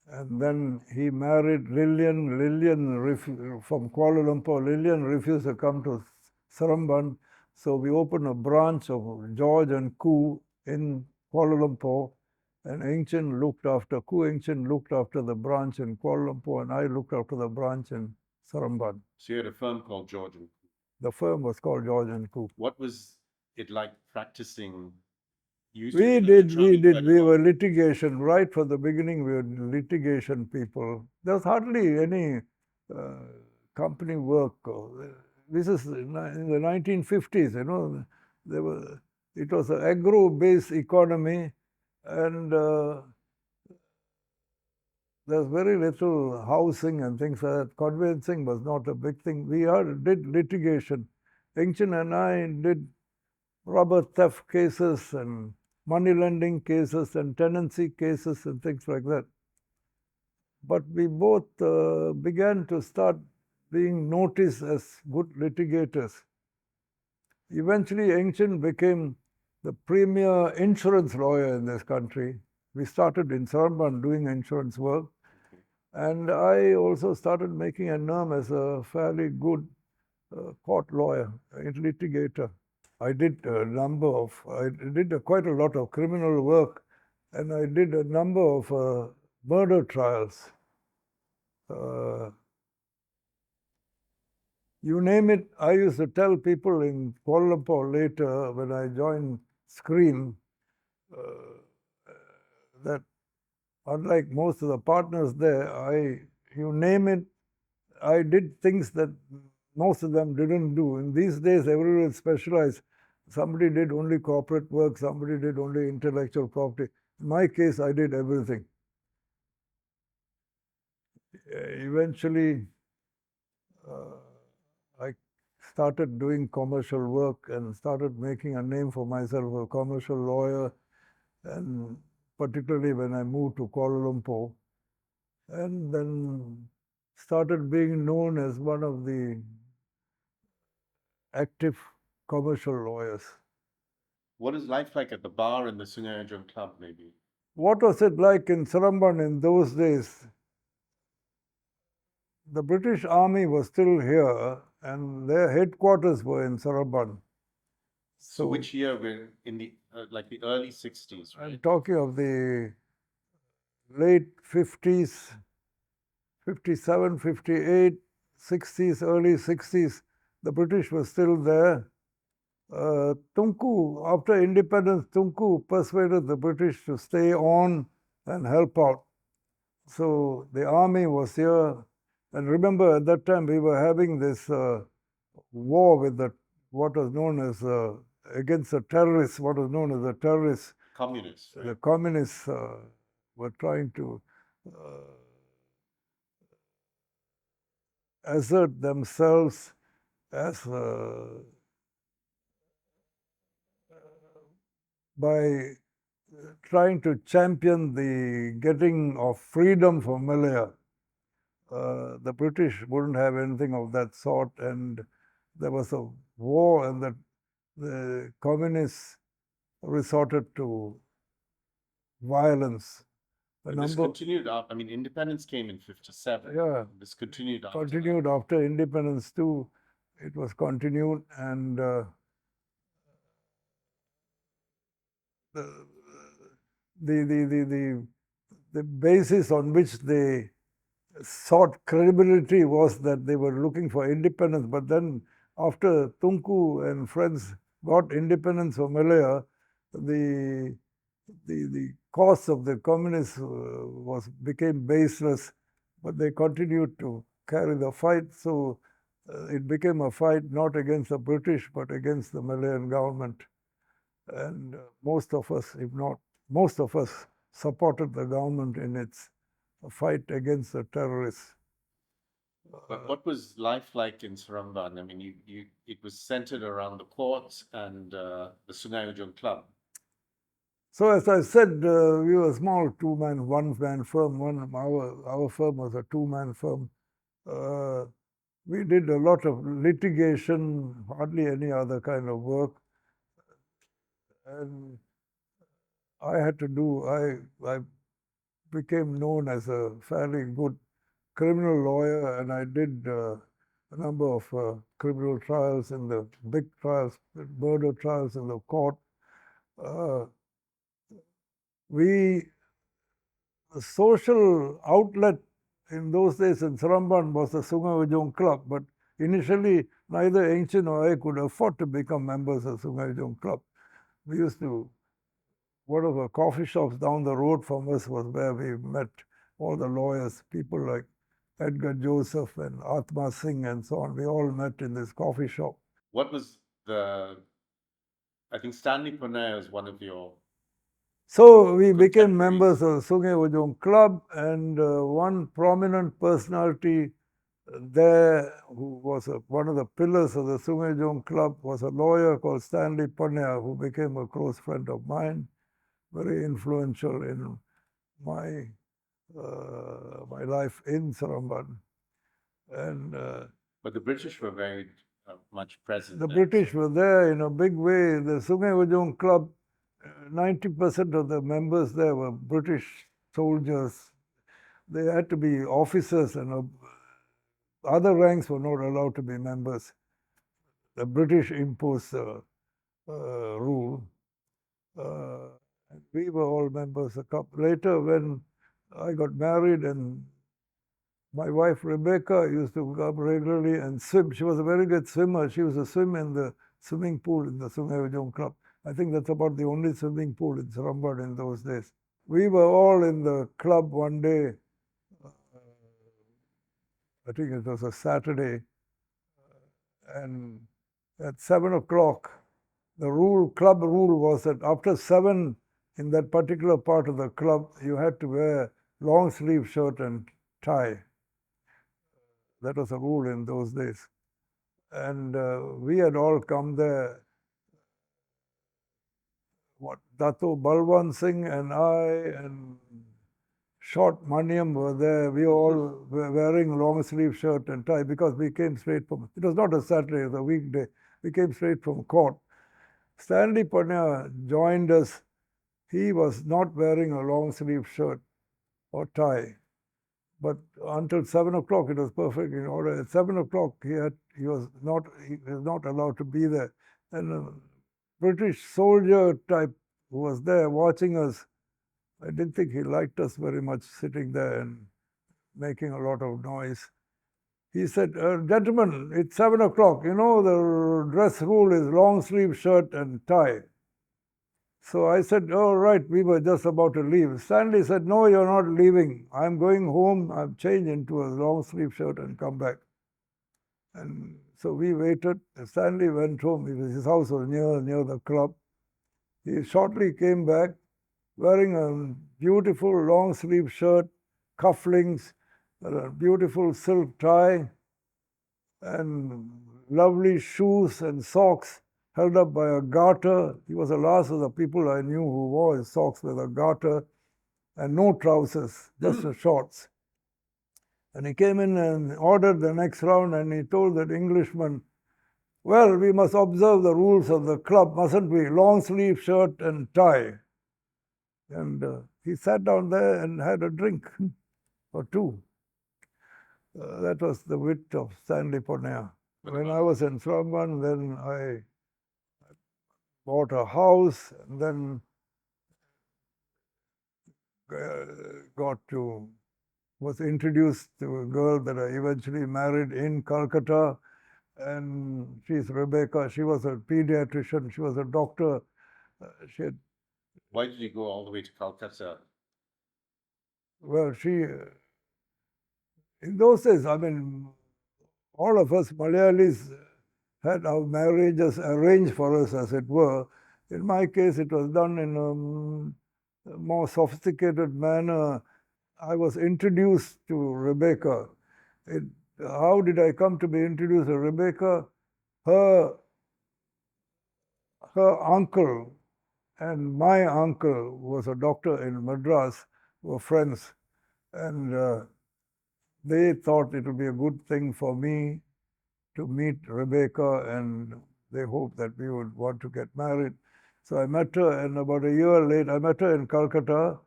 And then he married Lillian. Lillian from Kuala Lumpur. Lillian refused to come to Seremban. So we opened a branch of George and Koo in Kuala Lumpur. And Eng Chin looked after, Koo Eng Chin looked after the branch in Kuala Lumpur, and I looked after the branch in Seremban. So you had a firm called George and Koo. The firm was called George and Koo. What was it like practicing? We were litigation. Right from the beginning, we were litigation people. There was hardly any company work. This is in the 1950s, you know. It was an agro-based economy, and there's very little housing and things like that. Conveyancing was not a big thing. We did litigation. Eng Chin and I did robber theft cases and money lending cases and tenancy cases and things like that. But we both began to start being noticed as good litigators. Eventually, Eng Chin became the premier insurance lawyer in this country. We started in Seremban doing insurance work. And I also started making a name as a fairly good court lawyer, a litigator. I did quite a lot of criminal work, and I did a number of murder trials. You name it. I used to tell people in Kuala Lumpur later when I joined Screen that unlike most of the partners there, you name it, I did things that most of them didn't do. In these days, everyone is specialized. Somebody did only corporate work, somebody did only intellectual property. In my case, I did everything. Eventually, I started doing commercial work and started making a name for myself, a commercial lawyer, and particularly when I moved to Kuala Lumpur, and then started being known as one of the active commercial lawyers. What is life like at the bar and the Sungai Ajam Club, maybe? what was it like in Seremban in those days? The British Army was still here and their headquarters were in Seremban. So which year we're in the like the early 60s, I'm right? talking of the late 50s, 57, 58, 60s, early 60s. The British were still there. Tunku, after independence, Tunku persuaded the British to stay on and help out. So the army was here. And remember, at that time, we were having this war with what was known as against the terrorists, what was known as the terrorists. Communists, right? The communists were trying to assert themselves as by trying to champion the getting of freedom for Malaya. The British wouldn't have anything of that sort, and there was a war, and the communists resorted to violence. This continued up. I mean, independence came in 57. Yeah. This continued after Continued after independence too. It was continued, and the basis on which they sought credibility was that they were looking for independence. But then after Tunku and friends got independence from Malaya, the cause of the communists became baseless, but they continued to carry the fight. So it became a fight not against the British, but against the Malayan government. And most of us, if not most of us, supported the government in its fight against the terrorists. But what was life like in Seremban? I mean, it was centered around the courts and the Sungai Ujung Club. So as I said, we were a small two-man, one-man firm. Our firm was a two-man firm. We did a lot of litigation, hardly any other kind of work. And I became known as a fairly good criminal lawyer, and I did a number of criminal trials in the big trials, murder trials in the court. The social outlet in those days in Seremban was the Sungai Ujung Club, but initially neither Ancient nor I could afford to become members of Sungai Ujung Club. We used to, one of the coffee shops down the road from us was where we met all the lawyers, people like Edgar Joseph and Atma Singh and so on. We all met in this coffee shop. What was I think Stanley Purnell is one of your... So we became members of Sungai Ujung Club, and one prominent personality there who was one of the pillars of the Sungai Ujung Club was a lawyer called Stanley Purnell, who became a close friend of mine, very influential in my life in Seremban. And but the British were very much present. The British were there in a big way. The Sungai Ujung Club, 90% of the members there were British soldiers. They had to be officers, and other ranks were not allowed to be members. The British imposed rule. We were all members. Later, when I got married, and my wife Rebecca used to come regularly and swim. She was a very good swimmer. She used to swim in the swimming pool in the Sungai Ujung Club. I think that's about the only swimming pool in Seremban in those days. We were all in the club one day. I think it was a Saturday. And at 7 o'clock, the club rule was that after 7 in that particular part of the club, you had to wear long sleeve shirt and tie. That was a rule in those days. And we had all come there. Dato Balwan Singh and I and Short Maniam were there. We all were wearing long sleeve shirt and tie because we came straight from, it was not a Saturday, it was a weekday. We came straight from court. Stanley Purnell joined us. he was not wearing a long sleeve shirt or tie. But until 7 o'clock, it was perfect in order. At 7 o'clock, he was not allowed to be there. And a British soldier type who was there watching us, I didn't think he liked us very much sitting there and making a lot of noise. He said, gentlemen, it's 7 o'clock. You know, the dress rule is long sleeve shirt and tie. So I said, oh, right, we were just about to leave. Stanley said, no, you're not leaving. I'm going home. I've changed into a long sleeve shirt and come back. And so we waited. Stanley went home. His house was near the club. He shortly came back wearing a beautiful long sleeve shirt, cufflinks, a beautiful silk tie, and lovely shoes and socks held up by a garter. He was the last of the people I knew who wore his socks with a garter, and no trousers, just the shorts. And he came in and ordered the next round, and he told that Englishman, well, we must observe the rules of the club, mustn't we? Long sleeve shirt and tie. And he sat down there and had a drink or two. That was the wit of Stanley Ponea. When I was in Sraban, then I bought a house, and then was introduced to a girl that I eventually married in Calcutta, and she's Rebecca. She was a pediatrician. She was a doctor. She had, Why did you go all the way to Calcutta? well, in those days, I mean, all of us Malayalis had our marriages arranged for us, as it were. In my case, it was done in a more sophisticated manner. I was introduced to Rebecca. How did I come to be introduced to Rebecca? Her uncle and my uncle was a doctor in Madras, were friends, and they thought it would be a good thing for me to meet Rebecca, and they hoped that we would want to get married. So I met her, and about a year later, I met her in Calcutta,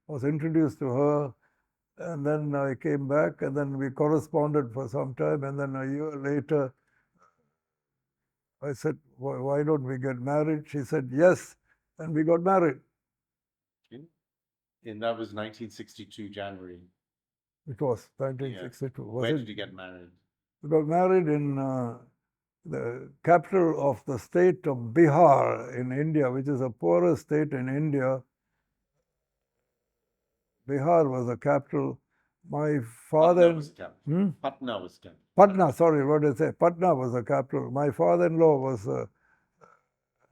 was introduced to her, and then I came back, and then we corresponded for some time, and then a year later, I said, why don't we get married? She said, yes, and we got married. Okay. And that was 1962, January. It was 1962. Yeah. Where did you get married? We got married in the capital of the state of Bihar in India, which is a poorer state in India. Bihar was the capital. My father... Patna was the capital. Patna was the capital. Patna, sorry, what did I say? Patna was the capital. My father-in-law was,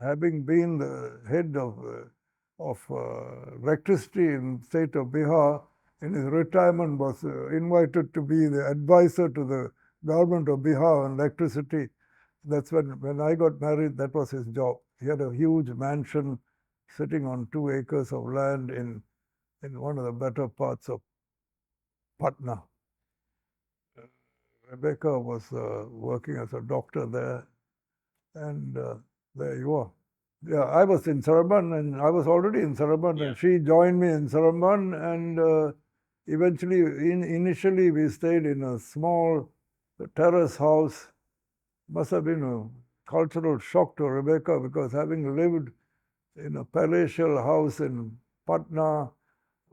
having been the head of electricity in the state of Bihar, in his retirement was invited to be the advisor to the government of Bihar on electricity. That's when I got married, that was his job. He had a huge mansion sitting on 2 acres of land in one of the better parts of Patna. Rebecca was working as a doctor there, and there you are. Yeah, I was in Saraban, and I was already in Saraban, yeah. And she joined me in Saraban, and eventually, initially we stayed in a small terrace house. Must have been a cultural shock to Rebecca, because having lived in a palatial house in Patna,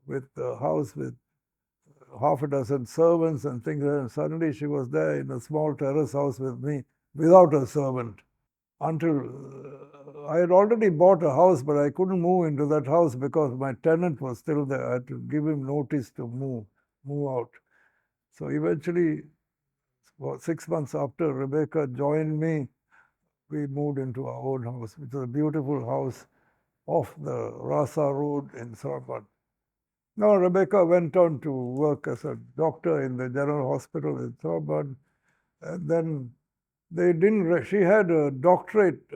with a house with half a dozen servants and things, and suddenly she was there in a small terrace house with me without a servant. Until I had already bought a house, but I couldn't move into that house because my tenant was still there. I had to give him notice to move out. So eventually, about 6 months after Rebecca joined me, we moved into our own house, which is a beautiful house off the Rasa Road in Saraban. Now, Rebecca went on to work as a doctor in the General Hospital in Saraban, and then she had a doctorate,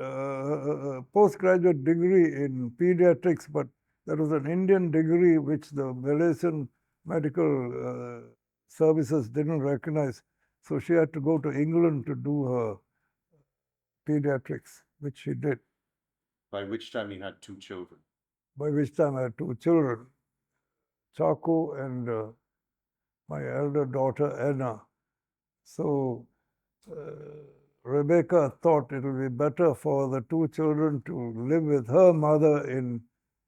postgraduate degree in pediatrics, but there was an Indian degree which the Malaysian medical services didn't recognize. So she had to go to England to do her pediatrics, which she did. By which time you had 2 children. by which time I had two children, Chacko and my elder daughter Anna. So Rebecca thought it would be better for the two children to live with her mother in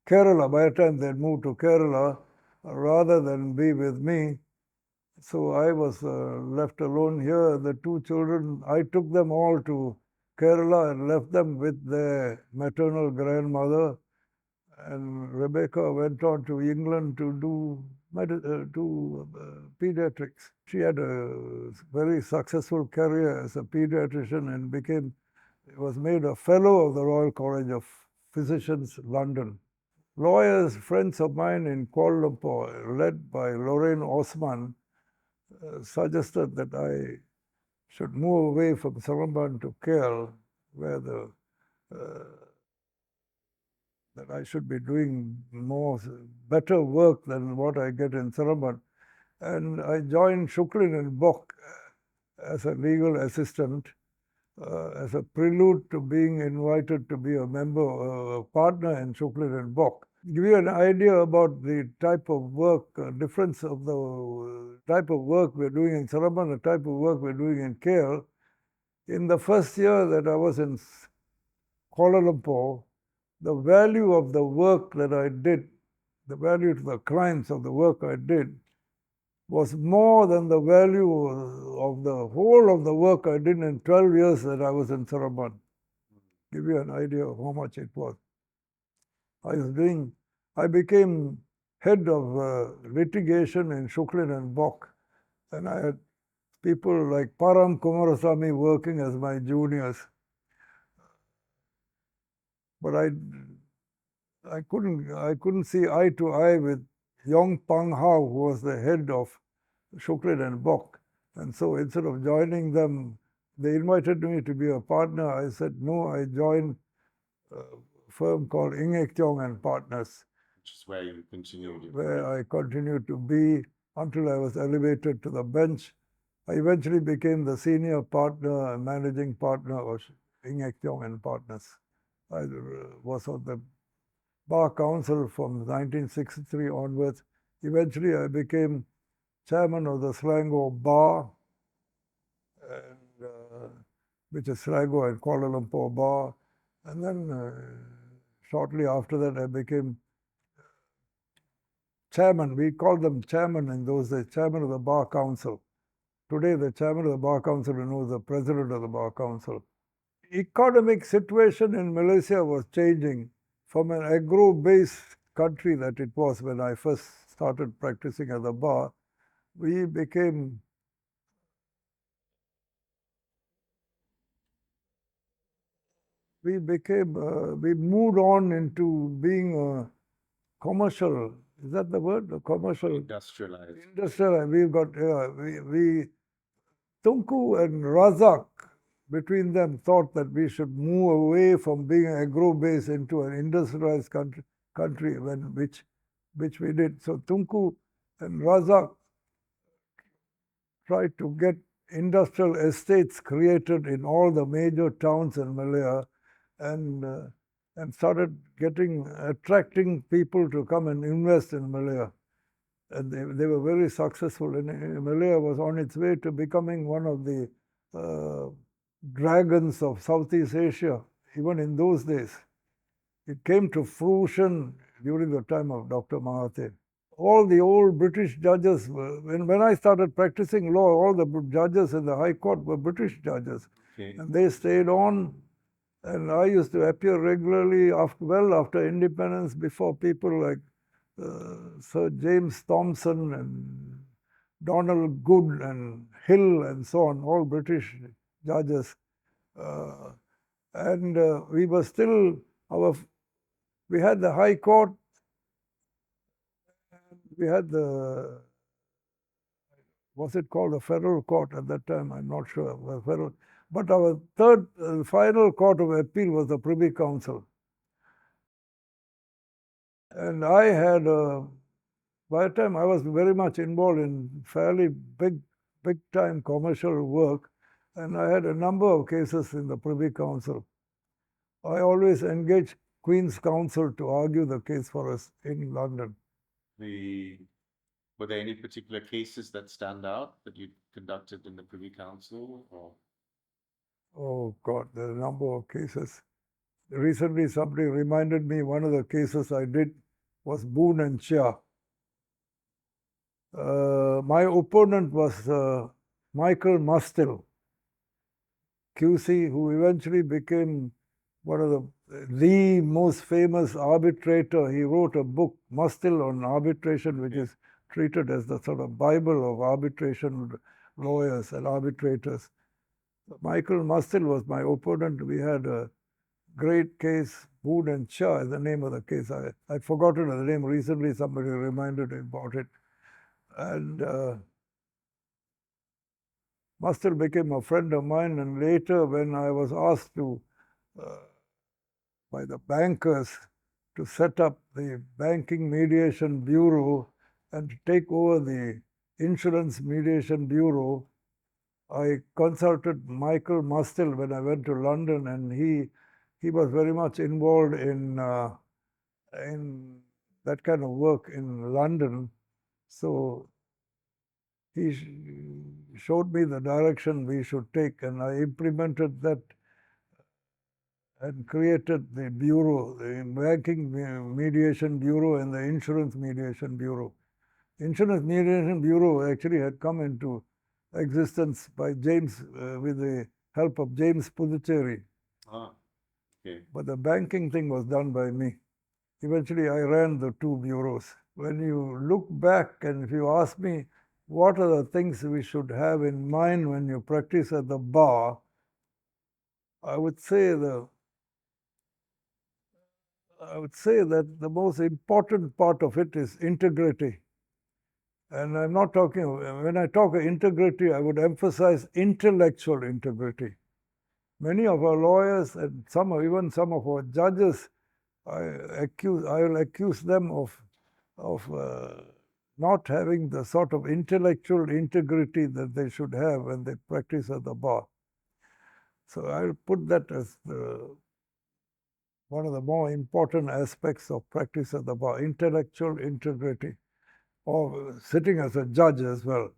Kerala by the time they moved to Kerala, rather than be with me. So I was left alone here. The two children, I took them all to Kerala and left them with their maternal grandmother. And Rebecca went on to England to do pediatrics. She had a very successful career as a pediatrician and was made a fellow of the Royal College of Physicians, London. Lawyers, friends of mine in Kuala Lumpur, led by Lorraine Osman, suggested that I should move away from Seremban to KL, where that I should be doing better work than what I get in Seremban. And I joined Shuklin and Bock as a legal assistant, as a prelude to being invited to be a partner in Shuklin and Bock. Give you an idea about the type of work, difference of the type of work we're doing in Seremban, the type of work we're doing in KL. In the first year that I was in Kuala Lumpur, the value of the work that I did, the value to the clients of the work I did, was more than the value of the whole of the work I did in 12 years that I was in Seremban. Give you an idea of how much it was. I became head of litigation in Shuklin and Bock, and I had people like Param Kumarasamy working as my juniors. But I couldn't see eye to eye with Yong Pang Hao, who was the head of Shuklin and Bock. And so instead of joining them, they invited me to be a partner. I said no. I joined a firm called Ingek Chong and Partners, which is where you continued. Where I continued to be until I was elevated to the bench. I eventually became the senior partner and managing partner of Ingek Chong and Partners. I was on the Bar Council from 1963 onwards. Eventually, I became chairman of the Selangor Bar, and, which is Selangor and Kuala Lumpur Bar. And then shortly after that, I became chairman. We called them chairman in those days, chairman of the Bar Council. Today, the chairman of the Bar Council is the president of the Bar Council. Economic situation in Malaysia was changing from an agro-based country that it was when I first started practicing at the bar. We moved on into being a commercial. Is that the word? A commercial. Industrialized. We've got Tunku and Razak, between them, thought that we should move away from being agro-based into an industrialized country, which we did. So Tunku and Razak tried to get industrial estates created in all the major towns in Malaya, and started attracting people to come and invest in Malaya. And they were very successful. And Malaya was on its way to becoming one of the dragons of Southeast Asia, even in those days. It came to fruition during the time of Dr. Mahathir. All the old British judges, when I started practicing law, all the judges in the High Court were British judges. Okay. And they stayed on. And I used to appear regularly after independence before people like Sir James Thomson and Donald Good and Hill and so on, all British judges. And we were still, we had the High Court, we had was it called the Federal Court at that time? I'm not sure. But our third, final court of appeal was the Privy Council. And I had, by the time I was very much involved in fairly big-time commercial work, and I had a number of cases in the Privy Council. I always engaged Queen's Counsel to argue the case for us in London. Were there any particular cases that stand out that you conducted in the Privy Council? Or? Oh God, there are a number of cases. Recently, somebody reminded me one of the cases I did was Boone and Chia. My opponent was Michael Mustill, QC, who eventually became one of the most famous arbitrator. He wrote a book, Mustill on Arbitration, which is treated as the sort of Bible of arbitration lawyers and arbitrators. Michael Mustill was my opponent. We had a great case, Boone and Chia is the name of the case. I'd forgotten the name recently. Somebody reminded me about it. And Mustill became a friend of mine. And later, when I was asked to, by the bankers, to set up the Banking Mediation Bureau and to take over the Insurance Mediation Bureau, I consulted Michael Mustill when I went to London, and he was very much involved in that kind of work in London. So he showed me the direction we should take, and I implemented that and created the bureau, the Banking Mediation Bureau and the Insurance Mediation Bureau. Insurance Mediation Bureau actually had come into existence by James, with the help of James Puducherry. Okay. But the banking thing was done by me. Eventually, I ran the two bureaus. When you look back and if you ask me, what are the things we should have in mind when you practice at the bar, I would say that the most important part of it is integrity. And I'm not talking, when I talk of integrity, I would emphasize intellectual integrity. Many of our lawyers and even some of our judges, I will accuse them of not having the sort of intellectual integrity that they should have when they practice at the bar. So I'll put that as one of the more important aspects of practice at the bar, intellectual integrity, or sitting as a judge as well.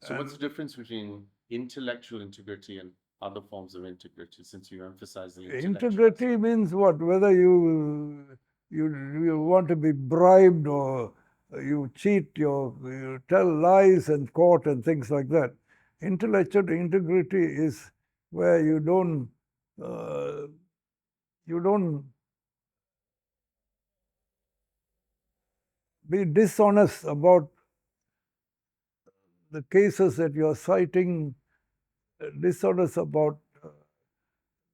So what's the difference between intellectual integrity and other forms of integrity, since you emphasize the integrity means what? Whether you want to be bribed, or you cheat, you tell lies in court and things like that. Intellectual integrity is where you don't be dishonest about the cases that you're citing, dishonest about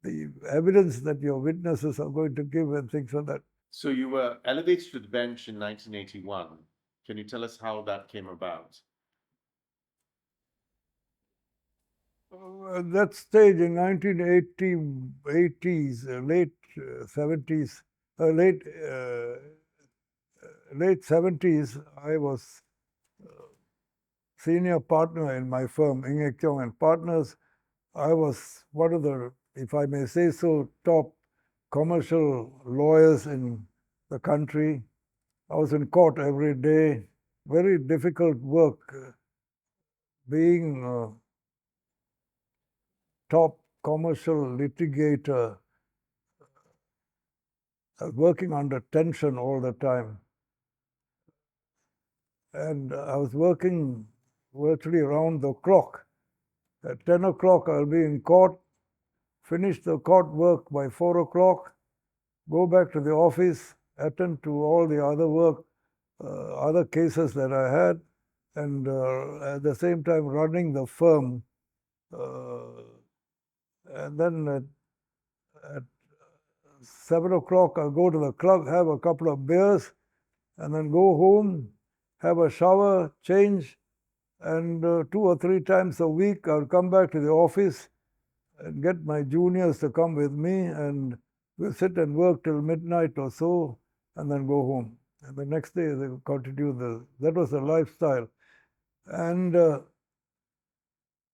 the evidence that your witnesses are going to give and things like that. So you were elevated to the bench in 1981. Can you tell us how that came about? At that stage in 1980s, late 70s, late 70s, I was senior partner in my firm, Ng Ek Chong and Partners. I was one of the, if I may say so, top commercial lawyers in the country. I was in court every day. Very difficult work, being a top commercial litigator, working under tension all the time. And I was working virtually around the clock. At 10 o'clock, I'll be in court, finish the court work by 4 o'clock, go back to the office, attend to all the other work, other cases that I had, and at the same time running the firm. And then at 7 o'clock, I'll go to the club, have a couple of beers, and then go home, have a shower, change, and 2 or 3 times a week, I'll come back to the office and get my juniors to come with me, and we'll sit and work till midnight or so, and then go home. And the next day, they will continue that was the lifestyle. And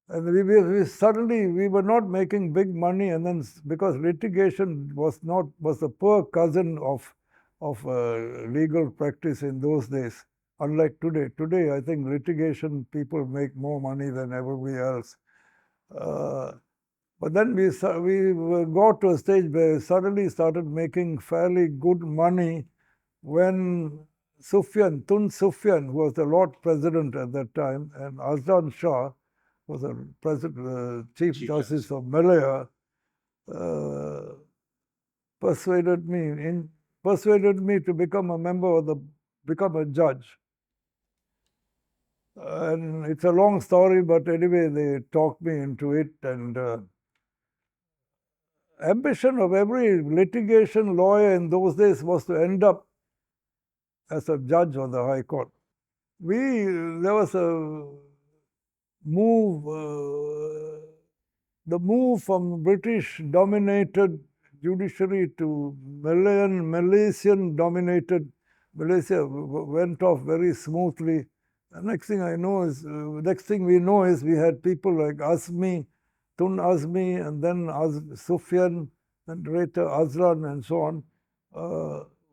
And we suddenly we were not making big money, and then because litigation was a poor cousin of legal practice in those days. Unlike today, I think litigation people make more money than everybody else. But then we got to a stage where we suddenly started making fairly good money when Tun Sufyan, who was the Lord President at that time, and Azlan Shah was the Chief Justice of Malaya, persuaded me to become a judge. And it's a long story, but anyway, they talked me into it. And ambition of every litigation lawyer in those days was to end up as a judge on the High Court. There was a move, the move from British-dominated judiciary to Malaysian-dominated. Malaysia went off very smoothly. The next thing we know is we had people like Tun Azmi, and then Sufyan, and later Azlan, and so on,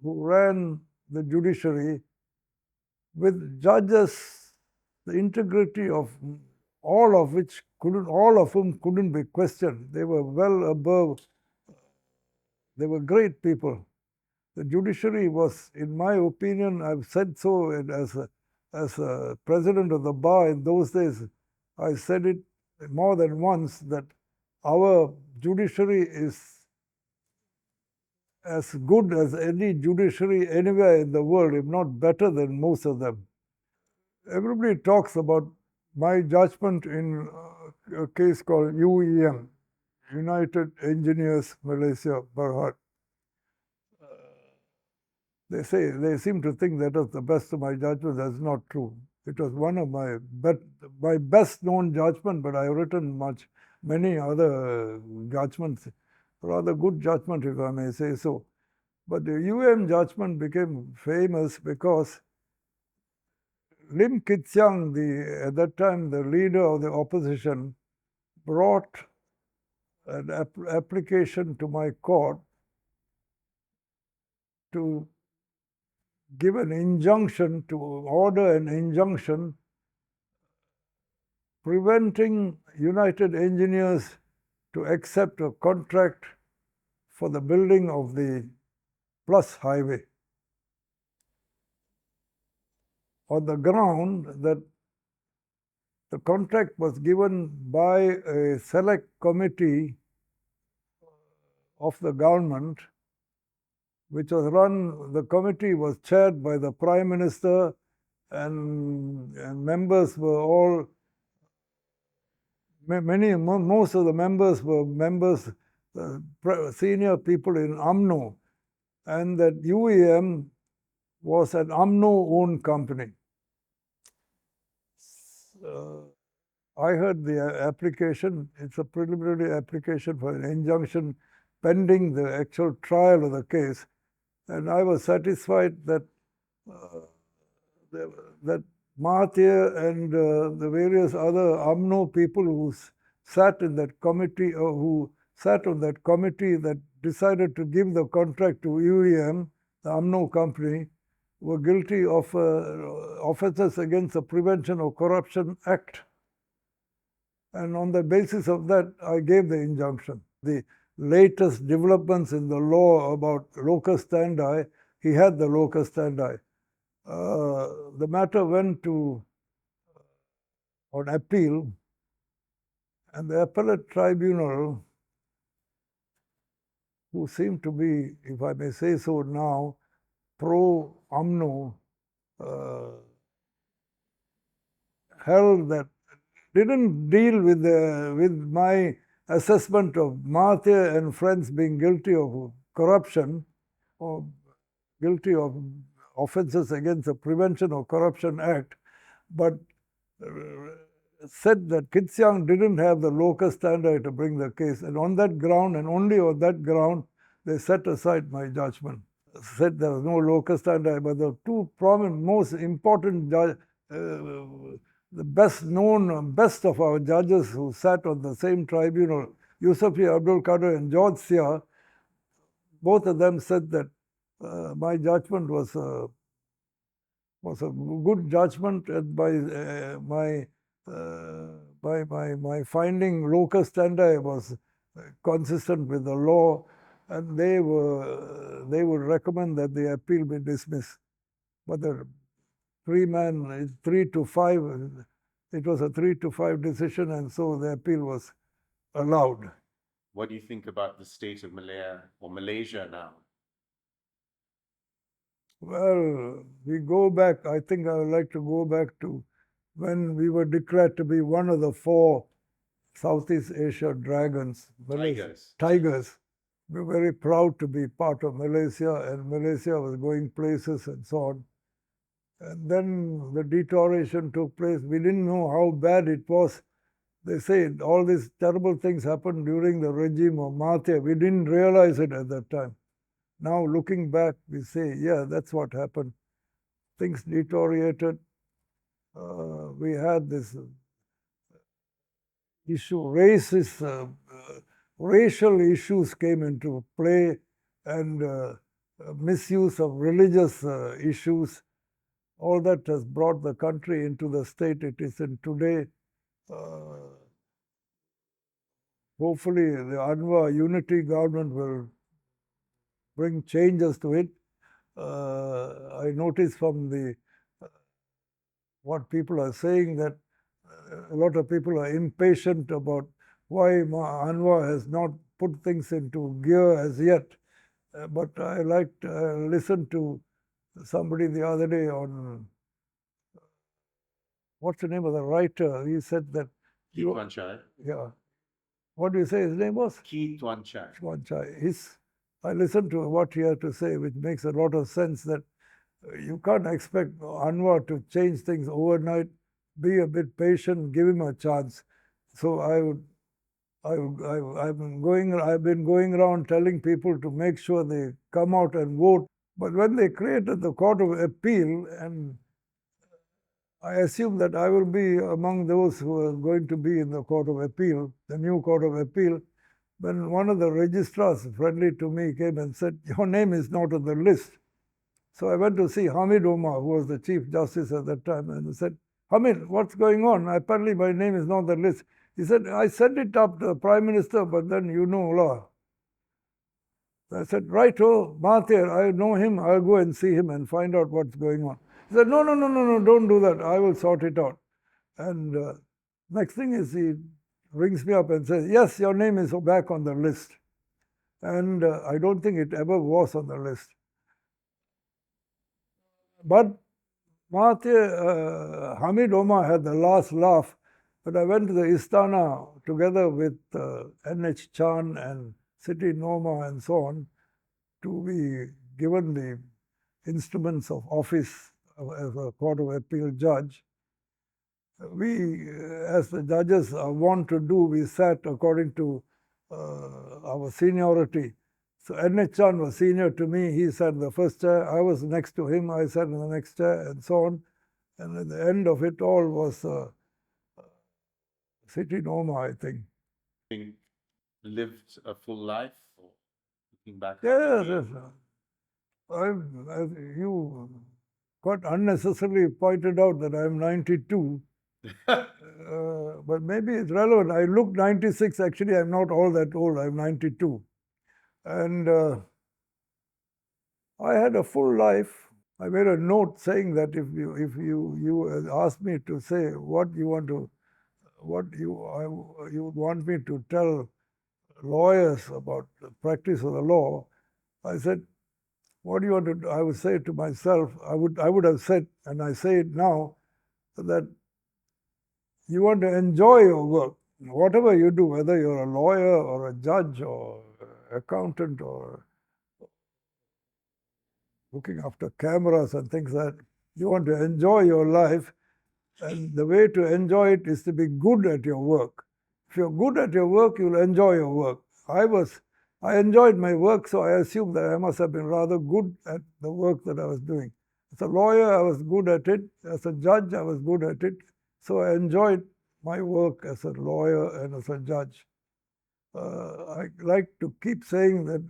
who ran the judiciary with judges, the integrity of all of whom couldn't be questioned. They were well above. They were great people. The judiciary was, in my opinion, I've said so as a president of the bar in those days, I said it more than once, that our judiciary is as good as any judiciary anywhere in the world, if not better than most of them. Everybody talks about my judgment in a case called UEM, United Engineers Malaysia Berhad. They seem to think that was the best of my judgment. That's not true. It was one of my best known judgment, but I've written many other judgments, rather good judgment, if I may say so. But the UM judgment became famous because Lim Kit Siang, at that time the leader of the opposition, brought an application to my court to give an injunction, to order an injunction preventing United Engineers to accept a contract for the building of the Plus Highway, on the ground that the contract was given by a select committee of the government, which was the committee was chaired by the Prime Minister, and members were all, most of the members were senior people in UMNO, and that UEM was an UMNO-owned company. I heard the application. It's a preliminary application for an injunction pending the actual trial of the case. And I was satisfied that Mahathir and the various other UMNO people who sat in that committee, or who sat on that committee that decided to give the contract to UEM, the UMNO company, were guilty of offences against the Prevention of Corruption Act. And on the basis of that, I gave the injunction. The latest developments in the law about locus standi, he had the locus standi. The matter went on appeal, and the appellate tribunal, who seemed to be, if I may say so now, pro-UMNO, held that, didn't deal with my assessment of Mahathir and friends being guilty of corruption, or guilty of offences against the Prevention of Corruption Act, but said that Kit Siang didn't have the locus standi to bring the case, and on that ground, and only on that ground, they set aside my judgment. Said there was no locus standi, but the two most important the best of our judges who sat on the same tribunal, Yusufi Abdul Qadir and George Sia, both of them said that my judgment was a good judgment, and my finding locus standi was consistent with the law, and they would recommend that the appeal be dismissed. But the 3-5, it was a 3-5 decision, and so the appeal was allowed. What do you think about the state of Malaya or Malaysia now? Well, we go back, I think I would like to go back to when we were declared to be one of the 4 Southeast Asia dragons. Tigers. We were very proud to be part of Malaysia, and Malaysia was going places and so on. And then the deterioration took place. We didn't know how bad it was. They say all these terrible things happened during the regime of Mahathir. We didn't realize it at that time. Now looking back, we say, yeah, that's what happened. Things deteriorated. We had this issue, racial issues came into play, and misuse of religious issues. All that has brought the country into the state it is in today. Hopefully, the Anwar unity government will bring changes to it. I notice from the what people are saying that a lot of people are impatient about why Anwar has not put things into gear as yet. But I listened to somebody the other day on, what's the name of the writer? He said that... Keith Wan Chai. Yeah. What do you say his name was? Keith Wan Chai. Wan Chai. I listened to what he had to say, which makes a lot of sense, that you can't expect Anwar to change things overnight. Be a bit patient, give him a chance. So I've been going around telling people to make sure they come out and vote. But when they created the Court of Appeal, and I assume that I will be among those who are going to be in the Court of Appeal, the new Court of Appeal, when one of the registrars, friendly to me, came and said, your name is not on the list. So I went to see Hamid Omar, who was the Chief Justice at that time, and he said, Hamid, what's going on? Apparently my name is not on the list. He said, I sent it up to the Prime Minister, but then you know law. I said, righto, Mahathir, I know him, I'll go and see him and find out what's going on. He said, no, don't do that, I will sort it out. And next thing is he rings me up and says, yes, your name is back on the list. And I don't think it ever was on the list. But Mahathir, Hamid Omar had the last laugh, but I went to the Istana together with N.H. Chan and Siti Noma and so on to be given the instruments of office as a Court of Appeal judge. We, as the judges are wont to do, we sat according to our seniority. So N.H. Chan was senior to me, he sat in the first chair, I was next to him, I sat in the next chair, and so on. And at the end of it all was Siti Noma, I think. Lived a full life, or looking back? Yes. You quite unnecessarily pointed out that I'm 92. But maybe it's relevant. I look 96. Actually, I'm not all that old. I'm 92. And I had a full life. I made a note saying that if you asked me to say what you want me to tell lawyers about the practice of the law, I said, what do you want to do? I would say to myself, I would have said, and I say it now, that you want to enjoy your work. Whatever you do, whether you're a lawyer or a judge or accountant or looking after cameras and things like that, you want to enjoy your life, and the way to enjoy it is to be good at your work. If you're good at your work, you'll enjoy your work. I enjoyed my work, so I assumed that I must have been rather good at the work that I was doing. As a lawyer, I was good at it. As a judge, I was good at it. So I enjoyed my work as a lawyer and as a judge. I like to keep saying that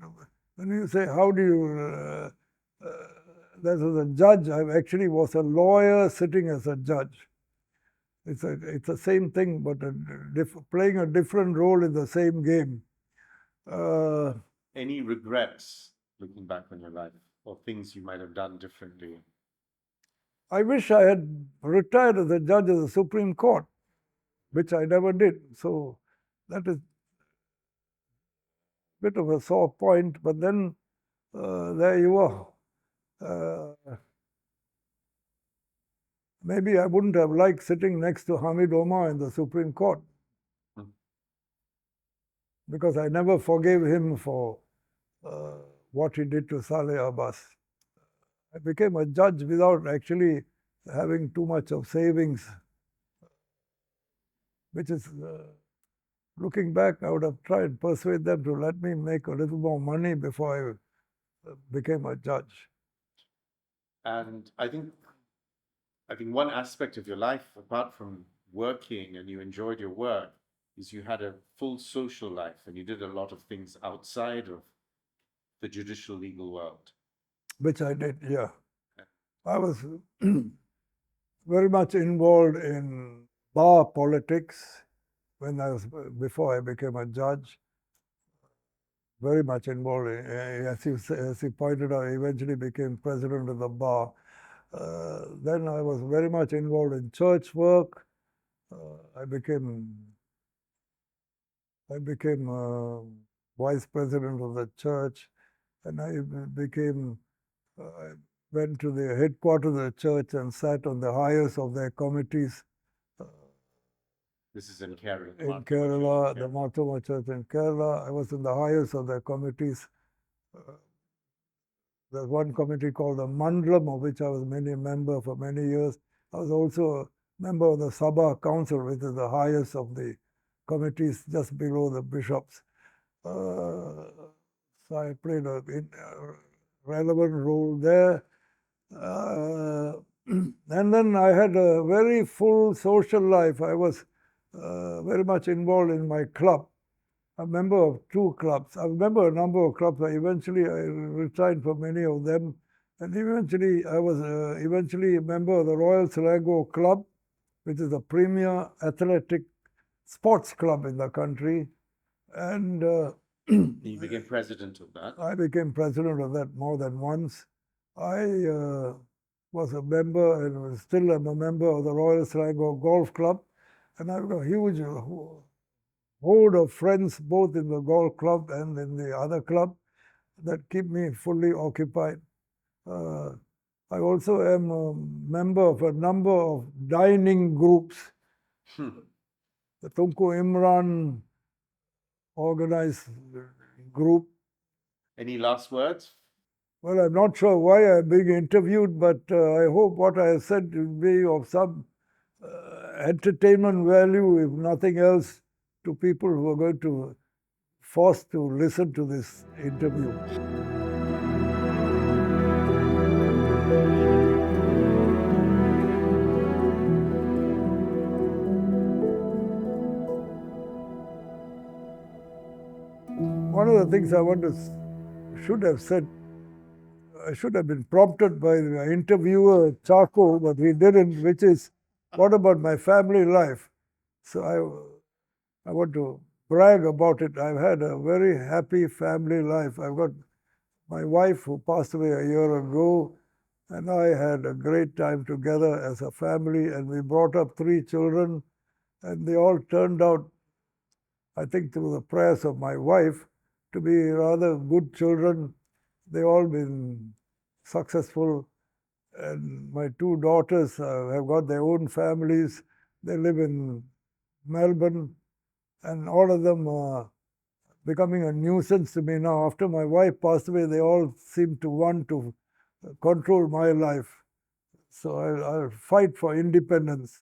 when you say, how do you, that as a judge, I actually was a lawyer sitting as a judge. It's the same thing, but playing a different role in the same game. Any regrets looking back on your life or things you might have done differently? I wish I had retired as a judge of the Supreme Court, which I never did. So that is a bit of a sore point, but then there you are. Maybe I wouldn't have liked sitting next to Hamid Omar in the Supreme Court, because I never forgave him for what he did to Saleh Abbas. I became a judge without actually having too much of savings, which is, looking back, I would have tried to persuade them to let me make a little more money before I became a judge. And I think one aspect of your life, apart from working and you enjoyed your work, is you had a full social life and you did a lot of things outside of the judicial legal world. Which I did, yeah. I was very much involved in bar politics before I became a judge. Very much involved in, as you pointed out, I eventually became president of the bar. Then I was very much involved in church work. I became vice president of the church, and I went to the headquarters of the church and sat on the highest of their committees. This is in Kerala. In Kerala, the Marthoma Church in Kerala. I was in the highest of their committees. There's one committee called the Mandalam, of which I was a member for many years. I was also a member of the Sabha Council, which is the highest of the committees just below the bishops. So I played a relevant role there. And then I had a very full social life. I was very much involved in my club. A member of 2 clubs. I remember a number of clubs. Eventually, I retired from many of them. And eventually, I was eventually a member of the Royal Selangor Club, which is a premier athletic sports club in the country. And you became president of that. I became president of that more than once. I was a member and still am a member of the Royal Selangor Golf Club. And I've got a huge horde of friends, both in the golf club and in the other club, that keep me fully occupied. I also am a member of a number of dining groups. The Tunku Imran organized group. Any last words? Well, I'm not sure why I'm being interviewed, but I hope what I have said will be of some entertainment value, if nothing else, to people who are going to forced to listen to this interview. One of the things I should have said, I should have been prompted by the interviewer, Chacko, but he didn't, which is, what about my family life? So I want to brag about it. I've had a very happy family life. I've got my wife who passed away a year ago, and I had a great time together as a family, and we brought up 3 children, and they all turned out, I think through the prayers of my wife, to be rather good children. They've all been successful, and my 2 daughters have got their own families. They live in Melbourne, and all of them are becoming a nuisance to me now. After my wife passed away, they all seem to want to control my life. So I'll fight for independence.